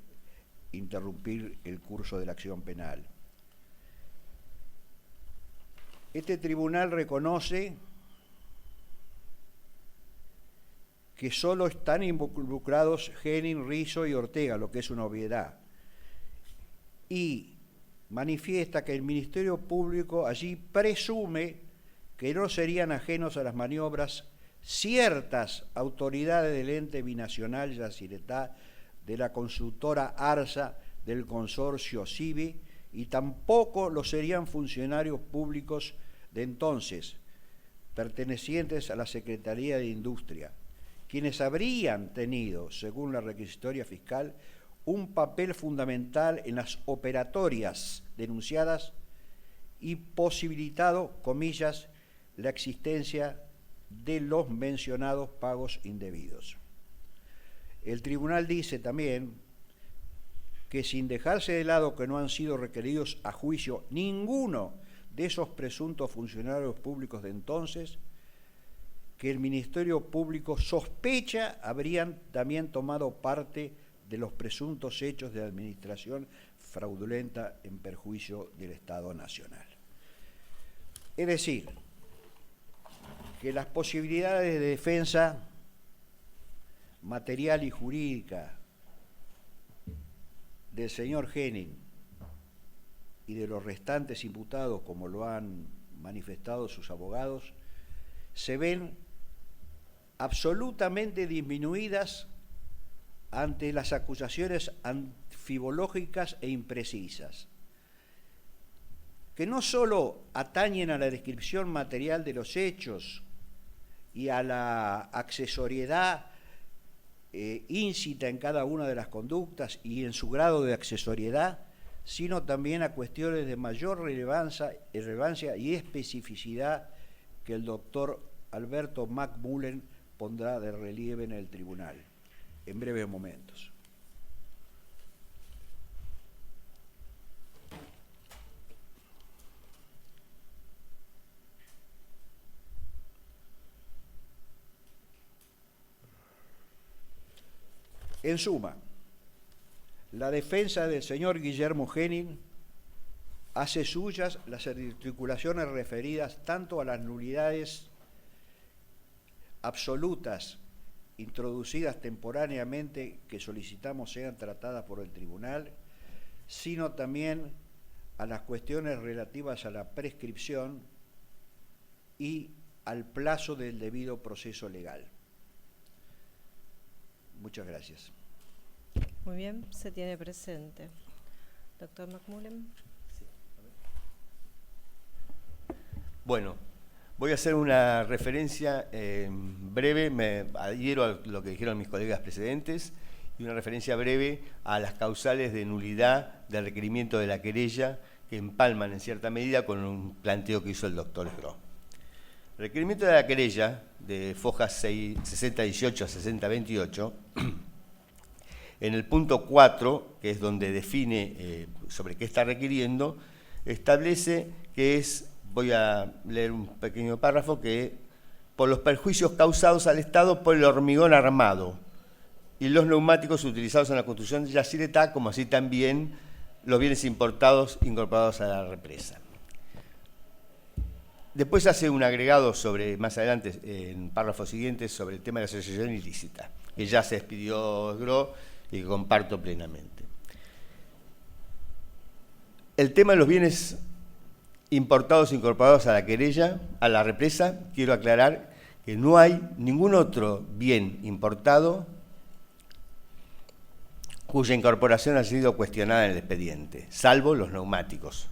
interrumpir el curso de la acción penal. Este tribunal reconoce que solo están involucrados Henning, Rizzo y Ortega, lo que es una obviedad, y manifiesta que el Ministerio Público allí presume que no serían ajenos a las maniobras ciertas autoridades del ente binacional Yacyretá, de la consultora ARSA, del consorcio CIVI, y tampoco lo serían funcionarios públicos de entonces, pertenecientes a la Secretaría de Industria, quienes habrían tenido, según la requisitoria fiscal, un papel fundamental en las operatorias denunciadas y posibilitado, comillas, la existencia de los mencionados pagos indebidos. El tribunal dice también que, sin dejarse de lado que no han sido requeridos a juicio ninguno de esos presuntos funcionarios públicos de entonces, que el Ministerio Público sospecha habrían también tomado parte de los presuntos hechos de administración fraudulenta en perjuicio del Estado Nacional. Es decir, que las posibilidades de defensa material y jurídica del señor Henning y de los restantes imputados, como lo han manifestado sus abogados, se ven absolutamente disminuidas ante las acusaciones anfibológicas e imprecisas, que no solo atañen a la descripción material de los hechos y a la accesoriedad íncita en cada una de las conductas y en su grado de accesoriedad, sino también a cuestiones de mayor relevancia y especificidad que el doctor Alberto McMullen pondrá de relieve en el tribunal en breves momentos. En suma, la defensa del señor Guillermo Henning hace suyas las articulaciones referidas tanto a las nulidades absolutas introducidas temporariamente que solicitamos sean tratadas por el tribunal, sino también a las cuestiones relativas a la prescripción y al plazo del debido proceso legal. Muchas gracias. Muy bien, se tiene presente. Doctor McMullen. Bueno, voy a hacer una referencia breve, me adhiero a lo que dijeron mis colegas precedentes, y una referencia breve a las causales de nulidad del requerimiento de la querella que empalman en cierta medida con un planteo que hizo el doctor Groh. El requerimiento de la querella de fojas 6018 a 6028, en el punto 4, que es donde define sobre qué está requiriendo, establece que es, voy a leer un pequeño párrafo, que por los perjuicios causados al Estado por el hormigón armado y los neumáticos utilizados en la construcción de Yacyretá, como así también los bienes importados incorporados a la represa. Después hace un agregado sobre, más adelante, en párrafos siguientes, sobre el tema de la asociación ilícita, que ya se despidió Groh y que comparto plenamente. El tema de los bienes importados incorporados a la querella, a la represa, quiero aclarar que no hay ningún otro bien importado cuya incorporación ha sido cuestionada en el expediente, salvo los neumáticos.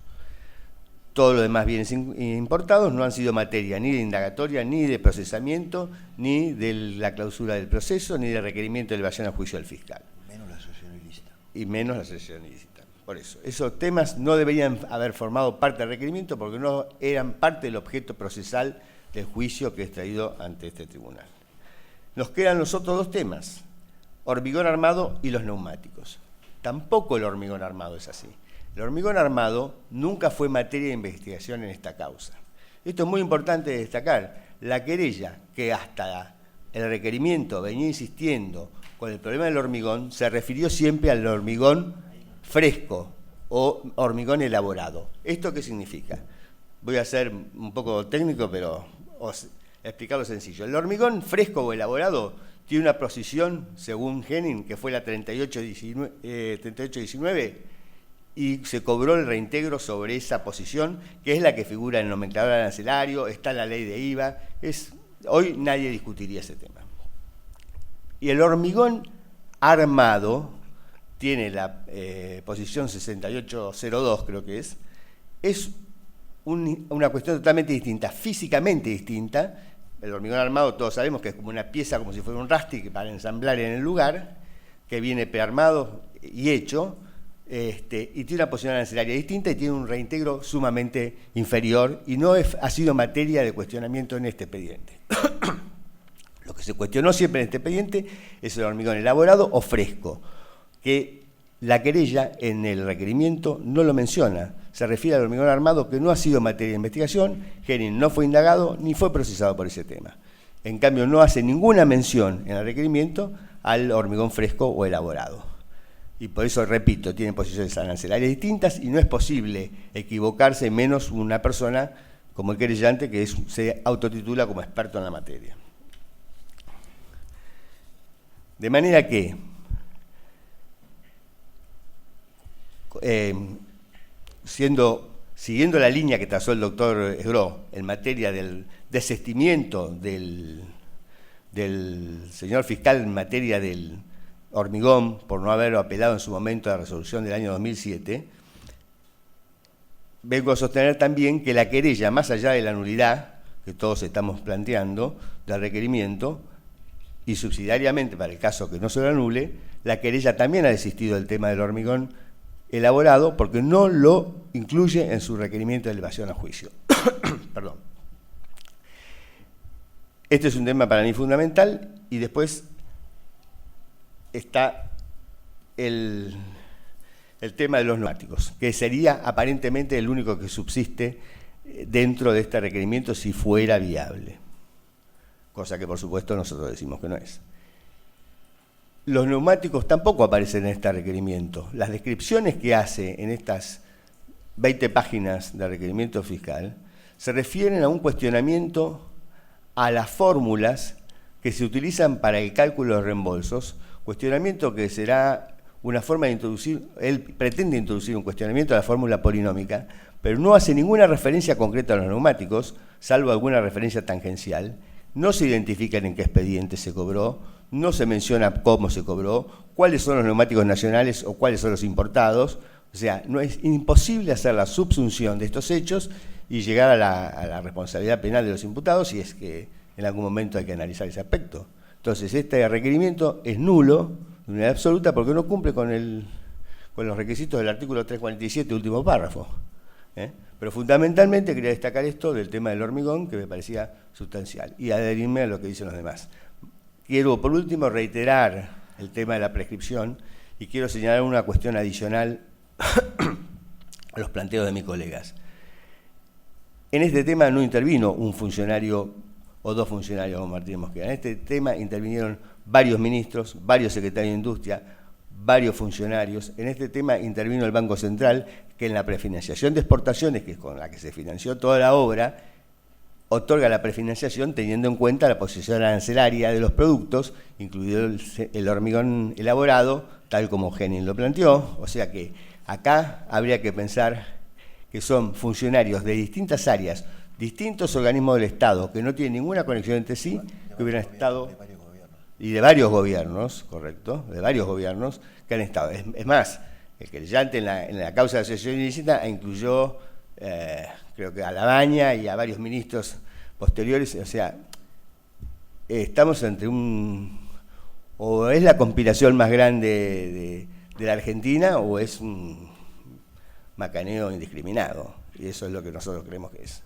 Todos los demás bienes importados no han sido materia ni de indagatoria, ni de procesamiento, ni de la clausura del proceso, ni de requerimiento de elevación a juicio del fiscal. Menos la asociación ilícita. Y menos la asociación ilícita. Por eso, esos temas no deberían haber formado parte del requerimiento porque no eran parte del objeto procesal del juicio que es traído ante este tribunal. Nos quedan los otros dos temas, hormigón armado y los neumáticos. Tampoco el hormigón armado es así. El hormigón armado nunca fue materia de investigación en esta causa. Esto es muy importante de destacar. La querella, que hasta el requerimiento venía insistiendo con el problema del hormigón, se refirió siempre al hormigón fresco o hormigón elaborado. ¿Esto qué significa? Voy a ser un poco técnico, pero explicarlo sencillo. El hormigón fresco o elaborado tiene una posición, según Henning, que fue la 3819, y se cobró el reintegro sobre esa posición, que es la que figura en el nomenclador arancelario, está en la ley de IVA, es Hoy nadie discutiría ese tema. Y el hormigón armado tiene la posición 6802, creo que es una cuestión totalmente distinta, físicamente distinta. El hormigón armado todos sabemos que es como una pieza, como si fuera un rasti que para ensamblar en el lugar, que viene prearmado y hecho, y tiene una posición arancelaria distinta y tiene un reintegro sumamente inferior y no ha sido materia de cuestionamiento en este expediente. Lo que se cuestionó siempre en este expediente es el hormigón elaborado o fresco, que la querella en el requerimiento no lo menciona. Se refiere al hormigón armado, que no ha sido materia de investigación. Henning no fue indagado ni fue procesado por ese tema. En cambio, no hace ninguna mención en el requerimiento al hormigón fresco o elaborado. Y por eso, repito, tienen posiciones arancelarias distintas y no es posible equivocarse, menos una persona como el querellante, que se autotitula como experto en la materia. De manera que, siguiendo la línea que trazó el doctor Esgro en materia del desistimiento del señor fiscal en materia del hormigón, por no haber apelado en su momento a la resolución del año 2007, vengo a sostener también que la querella, más allá de la nulidad que todos estamos planteando del requerimiento, y subsidiariamente para el caso que no se lo anule, la querella también ha desistido del tema del hormigón elaborado porque no lo incluye en su requerimiento de elevación a juicio. Perdón. Este es un tema para mí fundamental y después está el tema de los neumáticos, que sería aparentemente el único que subsiste dentro de este requerimiento si fuera viable, cosa que por supuesto nosotros decimos que no es. Los neumáticos tampoco aparecen en este requerimiento. Las descripciones que hace en estas 20 páginas de requerimiento fiscal se refieren a un cuestionamiento a las fórmulas que se utilizan para el cálculo de reembolsos, cuestionamiento que será una forma de introducir, él pretende introducir un cuestionamiento a la fórmula polinómica, pero no hace ninguna referencia concreta a los neumáticos, salvo alguna referencia tangencial. No se identifican en qué expediente se cobró, no se menciona cómo se cobró, cuáles son los neumáticos nacionales o cuáles son los importados. O sea, no es imposible hacer la subsunción de estos hechos y llegar a la responsabilidad penal de los imputados si es que en algún momento hay que analizar ese aspecto. Entonces, este requerimiento es nulo, de unidad absoluta, porque no cumple con los requisitos del artículo 347, último párrafo. Pero fundamentalmente quería destacar esto del tema del hormigón, que me parecía sustancial, y adherirme a lo que dicen los demás. Quiero, por último, reiterar el tema de la prescripción y quiero señalar una cuestión adicional a los planteos de mis colegas. En este tema no intervino un funcionario o dos funcionarios como Martínez Mosquera. En este tema intervinieron varios ministros, varios secretarios de Industria, varios funcionarios. En este tema intervino el Banco Central, que en la prefinanciación de exportaciones, que es con la que se financió toda la obra, otorga la prefinanciación teniendo en cuenta la posición arancelaria de los productos, incluido el hormigón elaborado, tal como Henning lo planteó. O sea que acá habría que pensar que son funcionarios de distintas áreas, distintos organismos del Estado, que no tienen ninguna conexión entre sí, que hubieran estado... Y de varios gobiernos, correcto, de varios gobiernos que han estado. Es más, el querellante en la causa de asociación ilícita incluyó, creo que a Labaña y a varios ministros posteriores. O sea, estamos entre o es la conspiración más grande de la Argentina o es un macaneo indiscriminado. Y eso es lo que nosotros creemos que es.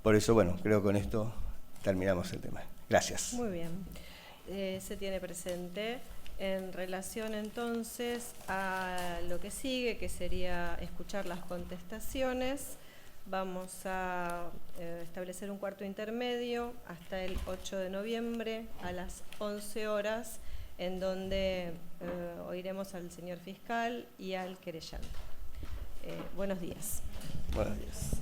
Por eso, bueno, creo que con esto terminamos el tema. Gracias. Muy bien. Se tiene presente. En relación entonces a lo que sigue, que sería escuchar las contestaciones, vamos a establecer un cuarto intermedio hasta el 8 de noviembre a las 11 horas, en donde oiremos al señor fiscal y al querellante. Buenos días. Buenos días.